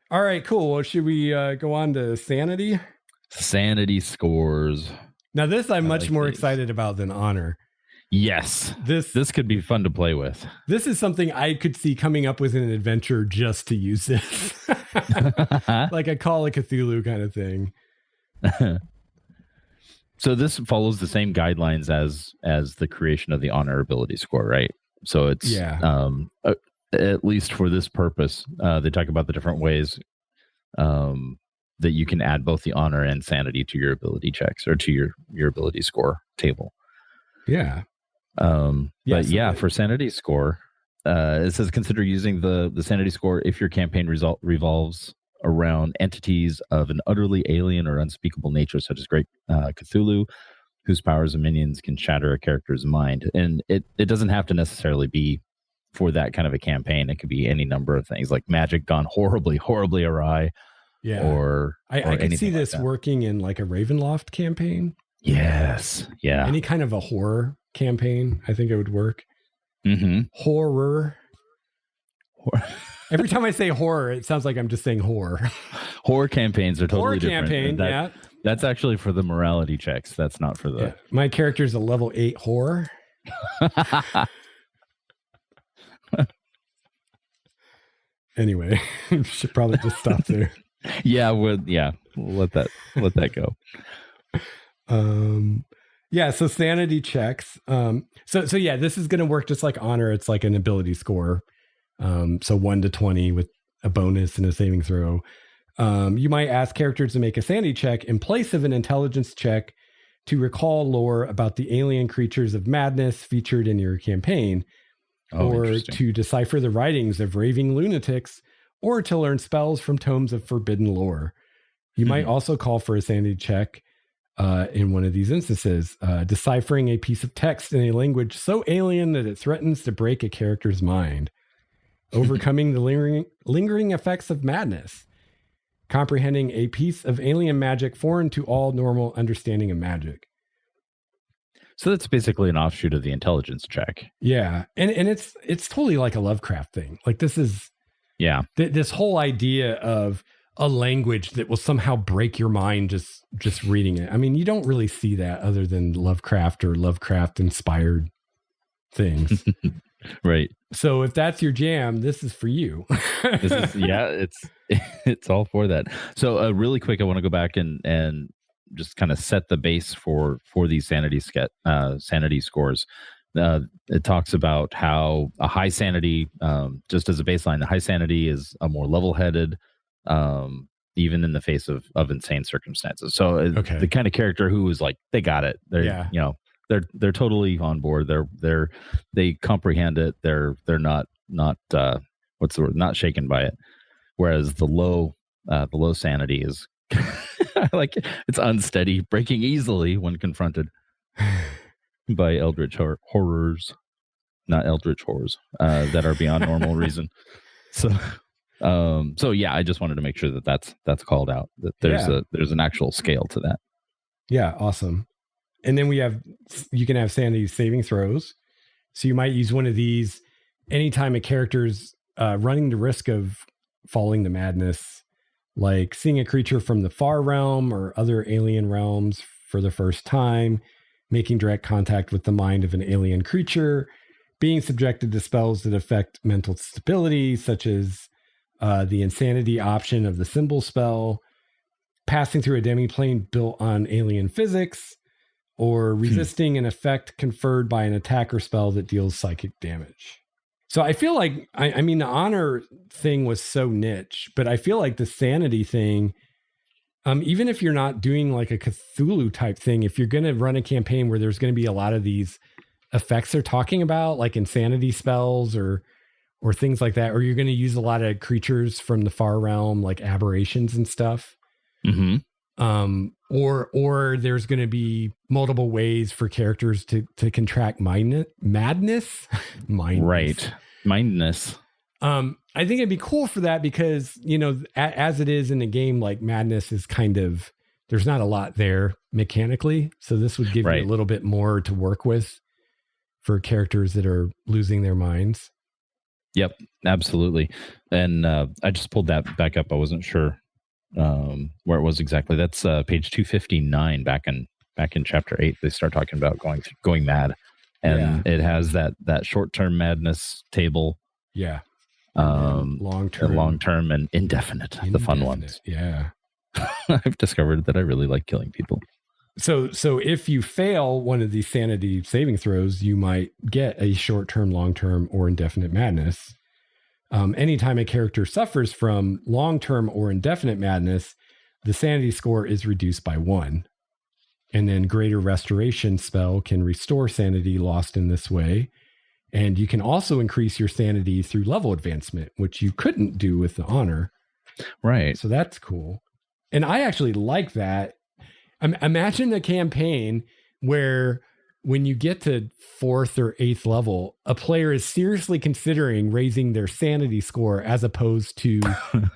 All right, cool. Well, should we go on to Sanity? Sanity scores. Now, this I'm much more excited about than Honor. Yes. This could be fun to play with. This is something I could see coming up with an adventure just to use this. Like a Call of Cthulhu kind of thing. So this follows the same guidelines as the creation of the honor ability score, right? So it's at least for this purpose, they talk about the different ways that you can add both the honor and sanity to your ability checks or to your ability score table. Yeah. For sanity score, it says consider using the sanity score if your campaign revolves around entities of an utterly alien or unspeakable nature, such as Great Cthulhu, whose powers and minions can shatter a character's mind. And it doesn't have to necessarily be for that kind of a campaign. It could be any number of things, like magic gone horribly, horribly awry. Yeah. Or I can see this working in like a Ravenloft campaign. Yes. Yeah. Any kind of a horror campaign, I think it would work. Mm-hmm. Horror. Every time I say horror, it sounds like I'm just saying horror. Horror campaigns are totally different. Campaign, yeah. That's actually for the morality checks. That's not for the... Yeah. My character is a level 8 horror. Anyway, should probably just stop there. Yeah, we'll let that go. Yeah, so sanity checks. So yeah, this is going to work just like honor. It's like an ability score. So 1 to 20 with a bonus and a saving throw. You might ask characters to make a sanity check in place of an intelligence check to recall lore about the alien creatures of madness featured in your campaign, or to decipher the writings of raving lunatics, or to learn spells from tomes of forbidden lore. You might also call for a sanity check in one of these instances, deciphering a piece of text in a language so alien that it threatens to break a character's mind, overcoming the lingering effects of madness, comprehending a piece of alien magic foreign to all normal understanding of magic. So that's basically an offshoot of the intelligence check. Yeah. And it's totally like a Lovecraft thing. Like this is this whole idea of a language that will somehow break your mind just reading it. I mean, you don't really see that other than Lovecraft or Lovecraft inspired things. Right. So if that's your jam, this is for you. It's all for that. So really quick, I want to go back and just kind of set the base for these sanity scores. It talks about how a high sanity, just as a baseline, the high sanity is a more level-headed, even in the face of insane circumstances. So the kind of character who is like, they got it. They're totally on board. They comprehend it. They're not what's the word? Not shaken by it. Whereas the low sanity is like it's unsteady, breaking easily when confronted by eldritch horrors, not eldritch horrors that are beyond normal reason. So yeah, I just wanted to make sure that that's called out, that there's an actual scale to that. Yeah, awesome. And then you can have sanity saving throws. So you might use one of these anytime a character's running the risk of falling to madness, like seeing a creature from the far realm or other alien realms for the first time, making direct contact with the mind of an alien creature, being subjected to spells that affect mental stability, such as the insanity option of the symbol spell, passing through a demiplane built on alien physics, or resisting an effect conferred by an attack or spell that deals psychic damage. So I feel like, I mean, the honor thing was so niche, but I feel like the sanity thing, even if you're not doing like a Cthulhu type thing, if you're going to run a campaign where there's going to be a lot of these effects they're talking about, like insanity spells or things like that, or you're going to use a lot of creatures from the far realm, like aberrations and stuff. Mm-hmm. Or there's going to be multiple ways for characters to contract madness. Right. Mindness. I think it'd be cool for that because, as it is in the game, like madness is kind of, there's not a lot there mechanically. So this would give you a little bit more to work with for characters that are losing their minds. Yep, absolutely. And I just pulled that back up. I wasn't sure where it was exactly. That's page 259 back in chapter 8. They start talking about going mad, and it has that short-term madness table. Yeah. Long-term and indefinite, the fun ones. Yeah. I've discovered that I really like killing people. So if you fail one of these sanity saving throws, you might get a short-term, long-term, or indefinite madness. Anytime a character suffers from long-term or indefinite madness, the sanity score is reduced by 1. And then greater restoration spell can restore sanity lost in this way. And you can also increase your sanity through level advancement, which you couldn't do with the honor. Right. So that's cool. And I actually like that. Imagine a campaign where when you get to 4th or 8th level, a player is seriously considering raising their sanity score as opposed to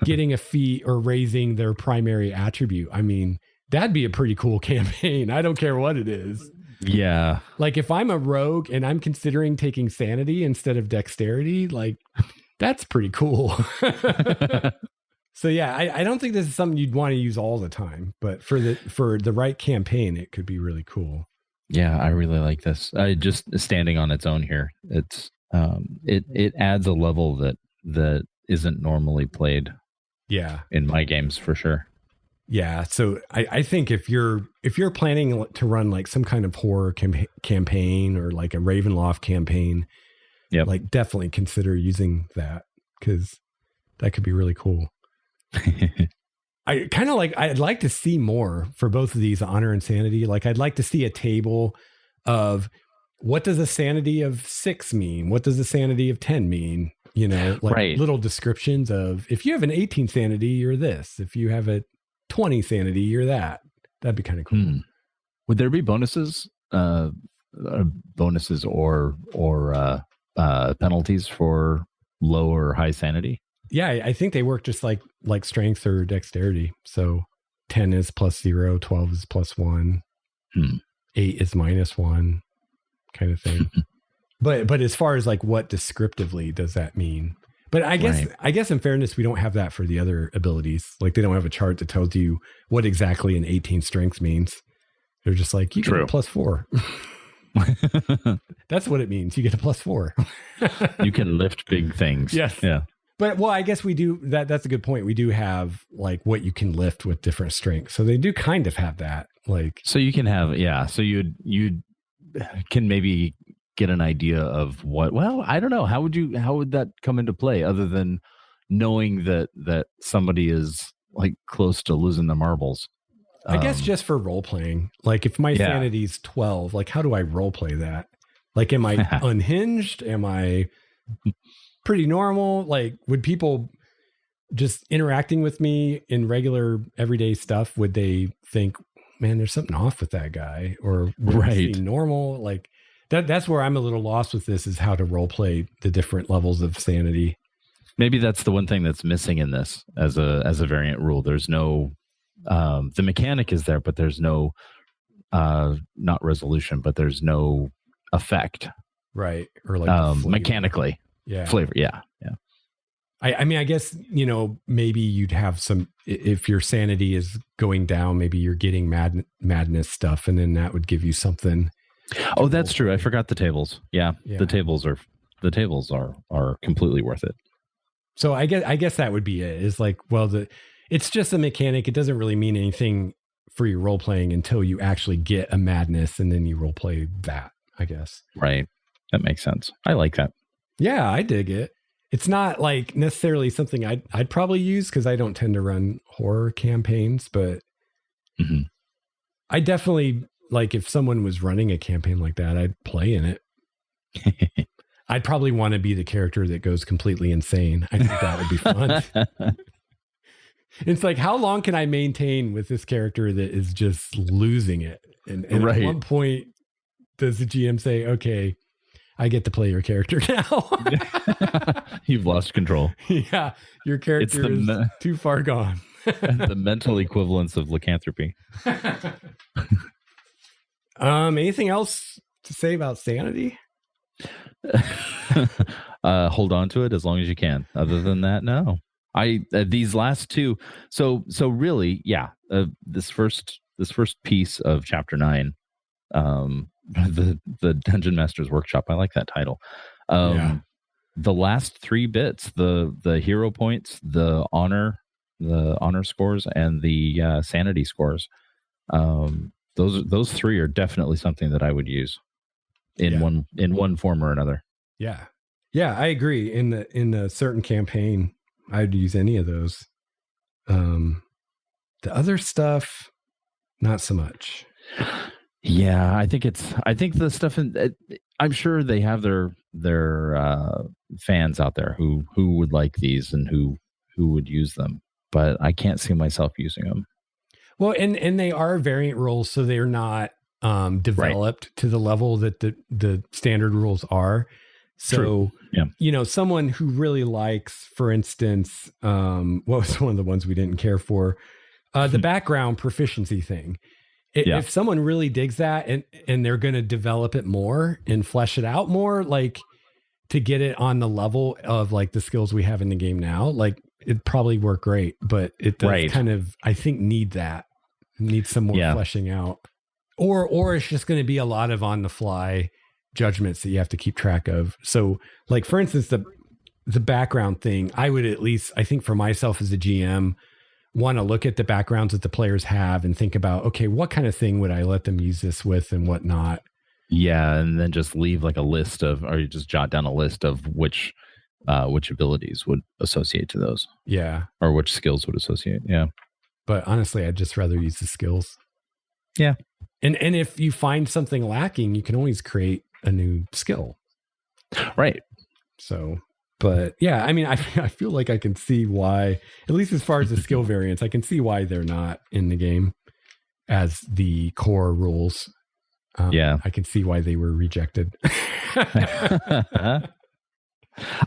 getting a feat or raising their primary attribute. I mean, That'd be a pretty cool campaign. I don't care what it is. Yeah. Like if I'm a rogue and I'm considering taking sanity instead of dexterity, like that's pretty cool. So yeah, I don't think this is something you'd want to use all the time, but for the right campaign, it could be really cool. Yeah, I really like this. Just standing on its own here, it's it adds a level that isn't normally played. Yeah, in my games for sure. Yeah, so I think if you're planning to run like some kind of horror campaign or like a Ravenloft campaign, like definitely consider using that because that could be really cool. I'd like to see more for both of these, honor and sanity. Like I'd like to see a table of what does a sanity of 6 mean? What does a sanity of 10 mean? You know, like little descriptions of if you have an 18 sanity, you're this. If you have a 20 sanity, you're that. That'd be kind of cool. Would there be bonuses or penalties for low or high sanity? Yeah, I think they work just like strength or dexterity. So 10 is +0, 12 is +1, 8 is -1, kind of thing. But as far as like what descriptively does that mean? But I guess in fairness, we don't have that for the other abilities. Like they don't have a chart that tells you what exactly an 18 strength means. They're just like, you get a +4. That's what it means. You get a +4. You can lift big things. Yes. Yeah. But well, I guess we do that. That's a good point. We do have like what you can lift with different strengths. So they do kind of have that. Like, so you can have, so you can maybe get an idea of what, well, I don't know. How would that come into play other than knowing that somebody is like close to losing the marbles? I guess just for role playing, like if my sanity's 12, like how do I role play that? Like, am I unhinged? Am I pretty normal? Like, would people just interacting with me in regular everyday stuff, would they think, man, there's something off with that guy? Or would it be normal? Like that's where I'm a little lost with this, is how to role play the different levels of sanity. Maybe that's the one thing that's missing in this as a variant rule. There's no, the mechanic is there, but there's no, not resolution, but there's no effect. Right. Or like mechanically. Yeah. Flavor. Yeah. Yeah. I mean, I guess, maybe you'd have some, if your sanity is going down, maybe you're getting madness stuff, and then that would give you something. Oh, that's true. I forgot the tables. Yeah. The tables are completely worth it. So I guess that would be it. Is like, well, it's just a mechanic. It doesn't really mean anything for your role playing until you actually get a madness, and then you role play that, I guess. Right. That makes sense. I like that. Yeah, I dig it. It's not like necessarily something I'd probably use because I don't tend to run horror campaigns, but I definitely, like, if someone was running a campaign like that, I'd play in it. I'd probably want to be the character that goes completely insane. I think that would be fun. It's like, how long can I maintain with this character that is just losing it? And at one point, does the GM say, okay, I get to play your character now? You've lost control. Yeah, your character is too far gone. The mental equivalence of lycanthropy. Anything else to say about sanity? Hold on to it as long as you can. Other than that, no. These last two. So really, this first piece of chapter 9, the Dungeon Master's Workshop. I like that title. The last 3 bits, the hero points, the honor scores, and the sanity scores. Those 3 are definitely something that I would use in one form or another. Yeah, I agree. In a certain campaign, I'd use any of those. The other stuff, not so much. Yeah, I think the stuff I'm sure they have their fans out there who would like these and who would use them, but I can't see myself using them. Well, and they are variant rules, so they're not developed to the level that the standard rules are. So, someone who really likes, for instance, what was one of the ones we didn't care for? The background proficiency thing. If someone really digs that and they're going to develop it more and flesh it out more, like to get it on the level of like the skills we have in the game now, like it'd probably work great, but it does kind of, I think, need some more fleshing out, or it's just going to be a lot of on the fly judgments that you have to keep track of. So like, for instance, the background thing, I would at least, I think for myself as a GM, want to look at the backgrounds that the players have and think about, okay, what kind of thing would I let them use this with and what not? Yeah, and then just leave like a list of, or you just jot down a list of which abilities would associate to those. Yeah. Or which skills would associate. Yeah. But honestly, I'd just rather use the skills. Yeah. And if you find something lacking, you can always create a new skill. Right. So, but yeah, I mean, I feel like I can see why, at least as far as the skill variants, I can see why they're not in the game as the core rules. I can see why they were rejected.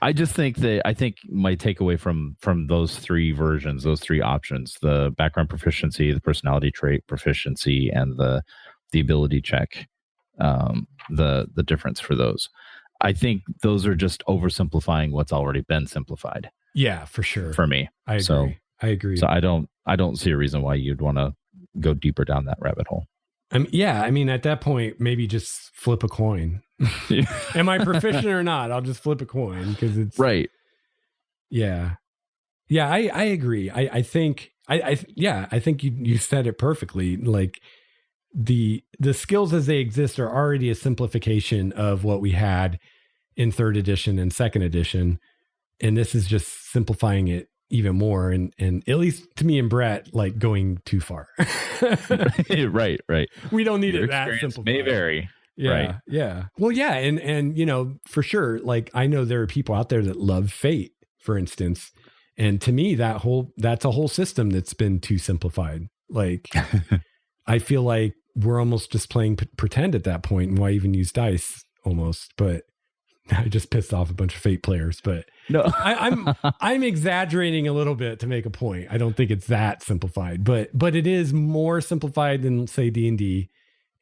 I think my takeaway from those three versions, those three options, the background proficiency, the personality trait proficiency, and the ability check, the difference for those, I think those are just oversimplifying what's already been simplified. Yeah, for sure. For me. I agree. So I don't see a reason why you'd want to go deeper down that rabbit hole. I mean, at that point, maybe just flip a coin. Am I proficient or not? I'll just flip a coin because it's right. Yeah. Yeah, I agree. I think you said it perfectly. Like the skills as they exist are already a simplification of what we had in 3rd edition and 2nd edition. And this is just simplifying it even more. And at least to me and Brett, like going too far. Right. We don't need it that simplified. May vary. Yeah. Right. Yeah. Well, yeah. And, you know, for sure, like I know there are people out there that love Fate, for instance. And to me, that's a whole system that's been too simplified. Like, I feel like we're almost just playing pretend at that point, and why even use dice almost, but I just pissed off a bunch of Fate players, but no, I'm exaggerating a little bit to make a point. I don't think it's that simplified, but it is more simplified than say D&D,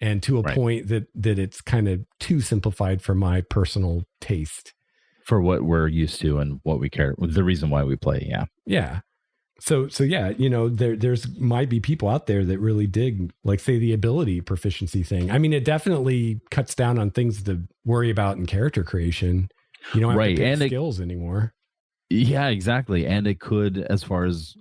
and to a point that it's kind of too simplified for my personal taste. For what we're used to and what we care, the reason why we play. Yeah. Yeah. So yeah, you know, there's might be people out there that really dig, like say the ability proficiency thing. I mean, it definitely cuts down on things to worry about in character creation. You don't have to pick skills anymore. Yeah, exactly. And it could, as far as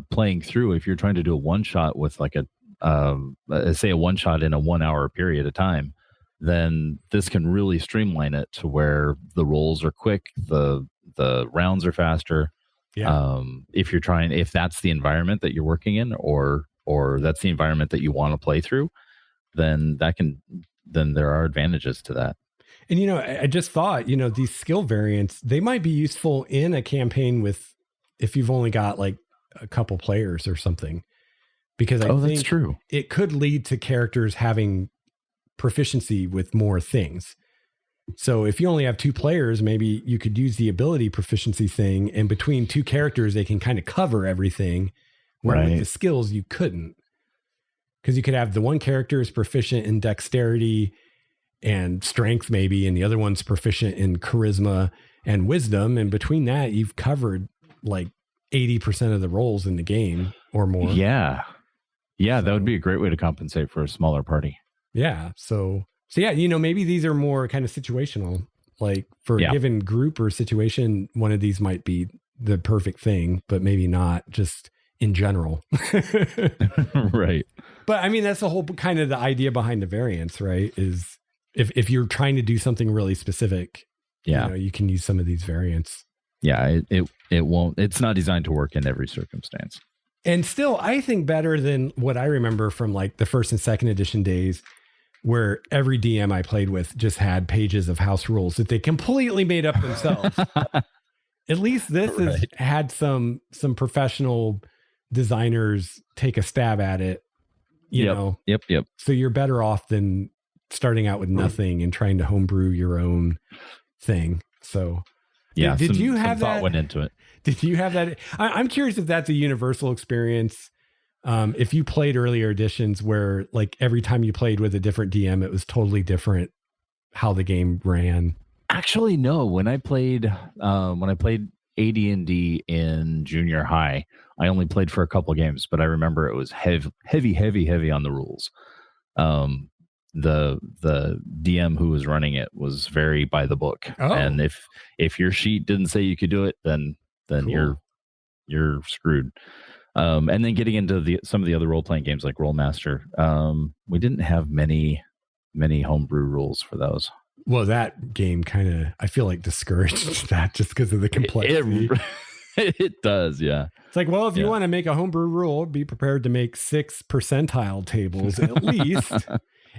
playing through, if you're trying to do a one shot with like say a one shot in a 1 hour period of time, then this can really streamline it to where the rolls are quick, the rounds are faster. Yeah. If that's the environment that you're working in, or that's the environment that you want to play through, then there are advantages to that. And, you know, I just thought, you know, these skill variants, they might be useful in a campaign if you've only got like a couple players or something, because I think that's true. It could lead to characters having proficiency with more things. So if you only have 2 players, maybe you could use the ability proficiency thing, and between 2 characters, they can kind of cover everything. Where with the skills, you couldn't, because you could have the one character is proficient in dexterity and strength maybe, and the other one's proficient in charisma and wisdom. And between that, you've covered like 80% of the roles in the game or more. Yeah. Yeah. So, that would be a great way to compensate for a smaller party. Yeah. So yeah, you know, maybe these are more kind of situational, like for a given group or situation, one of these might be the perfect thing, but maybe not just in general. Right. But I mean, that's the whole kind of the idea behind the variants, right? Is if you're trying to do something really specific, you know, you can use some of these variants. Yeah. It won't, it's not designed to work in every circumstance. And still, I think better than what I remember from like the 1st and 2nd edition days, where every DM I played with just had pages of house rules that they completely made up themselves. At least this has had some professional designers take a stab at it, you know? Yep. So you're better off than starting out with nothing and trying to homebrew your own thing. So yeah, did you have some thought that? Went into it. Did you have that? I'm curious if that's a universal experience. If you played earlier editions where like every time you played with a different DM, it was totally different how the game ran. Actually, no. When I played AD&D in junior high, I only played for a couple of games, but I remember it was heavy on the rules. The DM who was running it was very by the book, and if your sheet didn't say you could do it, then cool. you're screwed. And then getting into some of the other role playing games like Rollmaster, we didn't have many homebrew rules for those. Well, that game kind of, I feel like, discouraged that just because of the complexity. It does, yeah. It's like, well, if you want to make a homebrew rule, be prepared to make 6 percentile tables at least.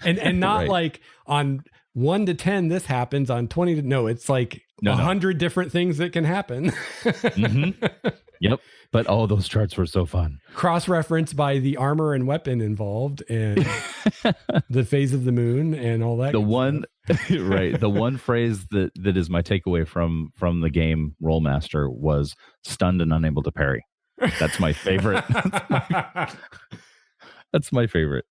And not right. Like on 1 to 10, this happens, on 20 to, no, it's like 100 different things that can happen. Mm-hmm. Yep. But those charts were so fun. Cross-referenced by the armor and weapon involved and the phase of the moon and all that. Right. The one phrase that is my takeaway from the game Rollmaster was stunned and unable to parry. That's my favorite. That's my favorite.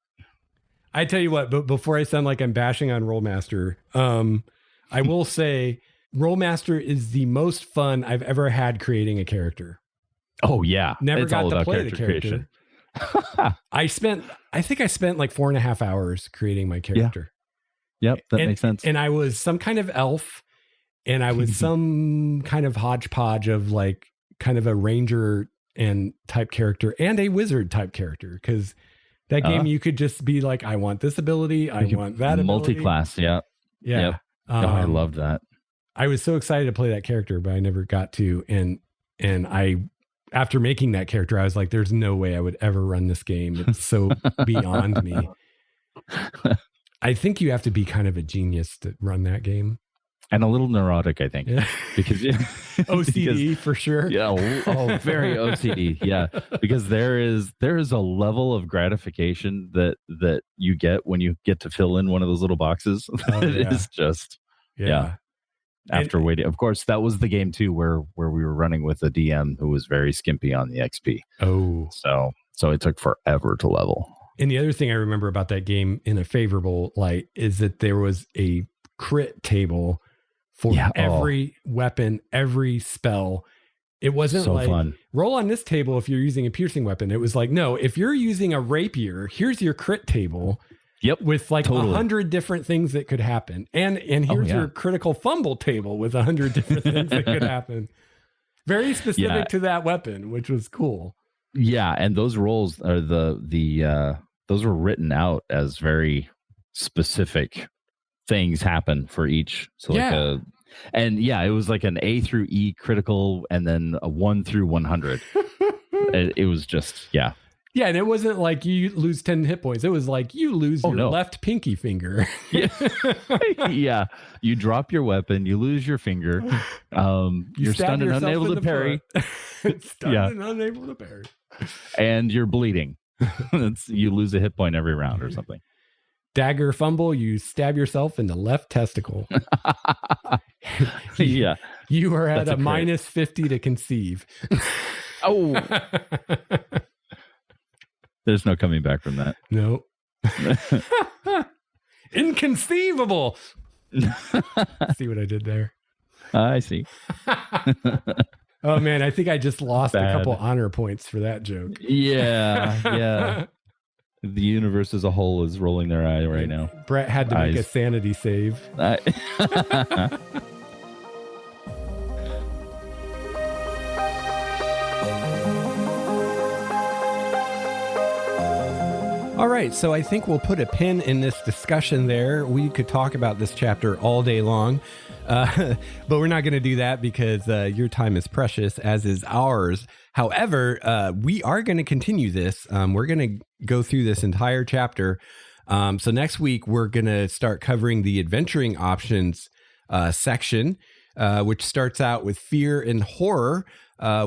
I tell you what, but before I sound like I'm bashing on Rollmaster, I will say Rollmaster is the most fun I've ever had creating a character. Oh yeah. Never got to play the character. I think I spent like 4.5 hours creating my character. Yeah. Yep. That makes sense. And I was some kind of elf, and I was some kind of hodgepodge of like kind of a ranger and type character and a wizard type character. Because that game, you could just be like, I want this ability. I want that ability. Multi-class. Yeah. Yeah. Yep. I loved that. I was so excited to play that character, but I never got to. And I, after making that character, I was like, there's no way I would ever run this game. It's so beyond me. I think you have to be kind of a genius to run that game. And a little neurotic, I think. Yeah. Because OCD for sure. Yeah. Very OCD. Yeah. Because there is a level of gratification that you get when you get to fill in one of those little boxes. It is just, After waiting, of course, that was the game too, where we were running with a DM who was very skimpy on the XP. Oh, so it took forever to level. And the other thing I remember about that game in a favorable light is that there was a crit table for every weapon, every spell. It wasn't so like fun. Roll on this table if you're using a piercing weapon. It was like, no, if you're using a rapier, here's your crit table. Yep. With like 100 different things that could happen. And here's your critical fumble table with 100 different things that could happen. Very specific to that weapon, which was cool. Yeah, and those rolls are those were written out as very specific things happen for each. So it was like an A through E critical and then a 1 through 100. It was just Yeah, and it wasn't like you lose 10 hit points. It was like you lose your left pinky finger. Yeah. You drop your weapon, you lose your finger. You're stunned and unable to parry. And unable to parry. And you're bleeding. You lose a hit point every round or something. Dagger fumble, you stab yourself in the left testicle. You are at a minus 50 to conceive. Oh. There's no coming back from that. No. Inconceivable. See what I did there? I see. Oh, man. I think I just lost a couple honor points for that joke. Yeah. The universe as a whole is rolling their eye right now. Brett had to make a sanity save. All right, so I think we'll put a pin in this discussion there. We could talk about this chapter all day long, but we're not going to do that because your time is precious, as is ours. However, we are going to continue this. We're going to go through this entire chapter. So next week, we're going to start covering the adventuring options section, which starts out with fear and horror.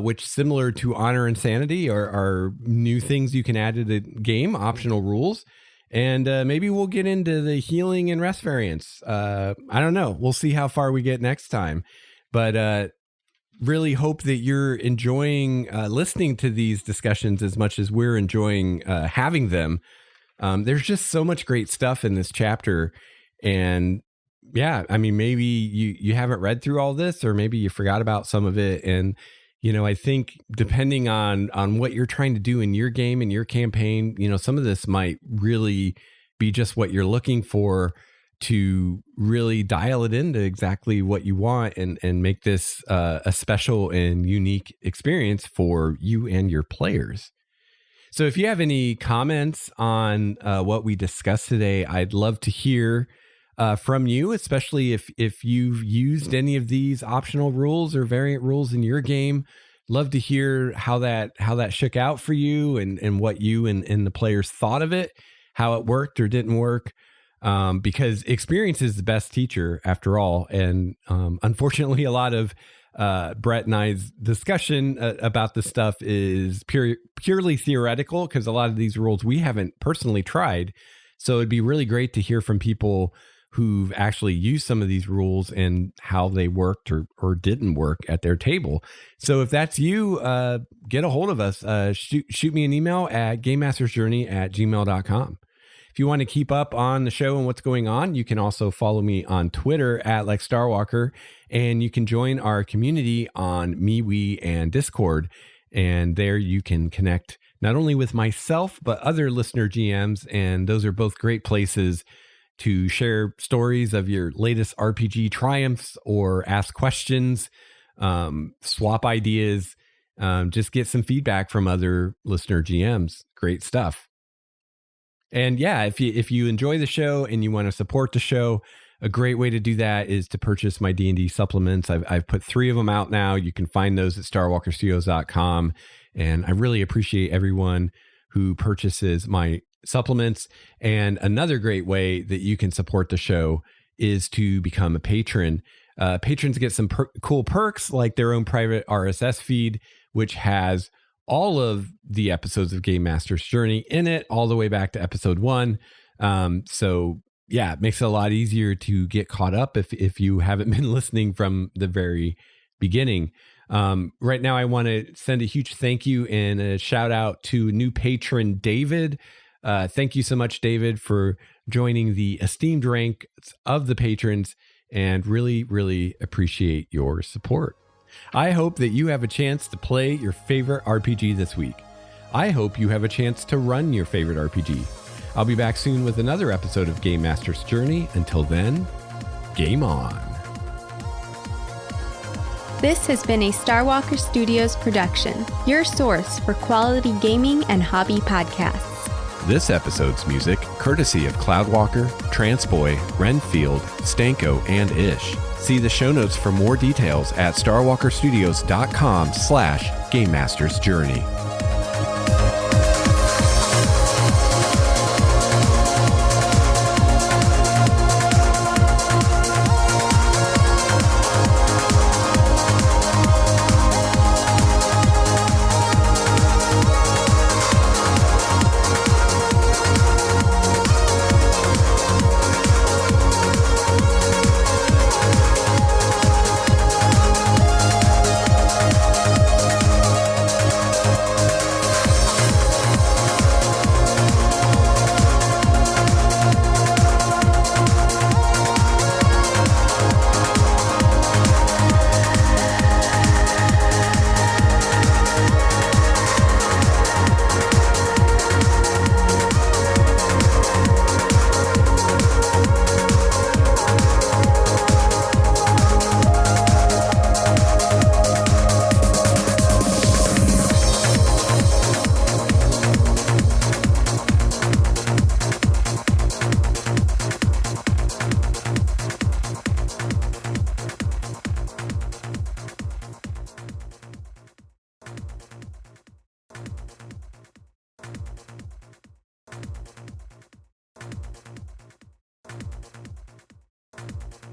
Which, similar to honor and sanity, are new things you can add to the game, optional rules. And maybe we'll get into the healing and rest variants. I don't know. We'll see how far we get next time. But really hope that you're enjoying listening to these discussions as much as we're enjoying having them. There's just so much great stuff in this chapter. And yeah, I mean, maybe you haven't read through all this, or maybe you forgot about some of it. And, I think depending on what you're trying to do in your game and your campaign, some of this might really be just what you're looking for to really dial it into exactly what you want and make this a special and unique experience for you and your players. So if you have any comments on what we discussed today, I'd love to hear from you, especially if you've used any of these optional rules or variant rules in your game. Love to hear how that shook out for you and what you and the players thought of it, how it worked or didn't work. Because experience is the best teacher after all. And unfortunately, a lot of Brett and I's discussion about this stuff is purely theoretical, because a lot of these rules we haven't personally tried. So it'd be really great to hear from people who've actually used some of these rules and how they worked or didn't work at their table. So if that's you, get a hold of us. Shoot me an email at gamemastersjourney@gmail.com. If you want to keep up on the show and what's going on, you can also follow me on Twitter at Lex Starwalker, and you can join our community on MeWe and Discord. And there you can connect not only with myself, but other listener GMs. And those are both great places to share stories of your latest RPG triumphs or ask questions, swap ideas, just get some feedback from other listener GMs. Great stuff. And yeah, if you enjoy the show and you want to support the show, a great way to do that is to purchase my D&D supplements. I've put 3 of them out now. You can find those at starwalkerstudios.com. And I really appreciate everyone who purchases my supplements. And another great way that you can support the show is to become a patron. Patrons get some cool perks, like their own private RSS feed, which has all of the episodes of Game Master's Journey in it, all the way back to episode 1. So yeah, it makes it a lot easier to get caught up if you haven't been listening from the very beginning. Right now, I want to send a huge thank you and a shout out to new patron David. Thank you so much, David, for joining the esteemed rank of the patrons, and really, really appreciate your support. I hope that you have a chance to play your favorite RPG this week. I hope you have a chance to run your favorite RPG. I'll be back soon with another episode of Game Master's Journey. Until then, game on. This has been a Starwalker Studios production, your source for quality gaming and hobby podcasts. This episode's music, courtesy of Cloudwalker, Transboy, Renfield, Stanko, and Ish. See the show notes for more details at starwalkerstudios.com/Game Master's Journey.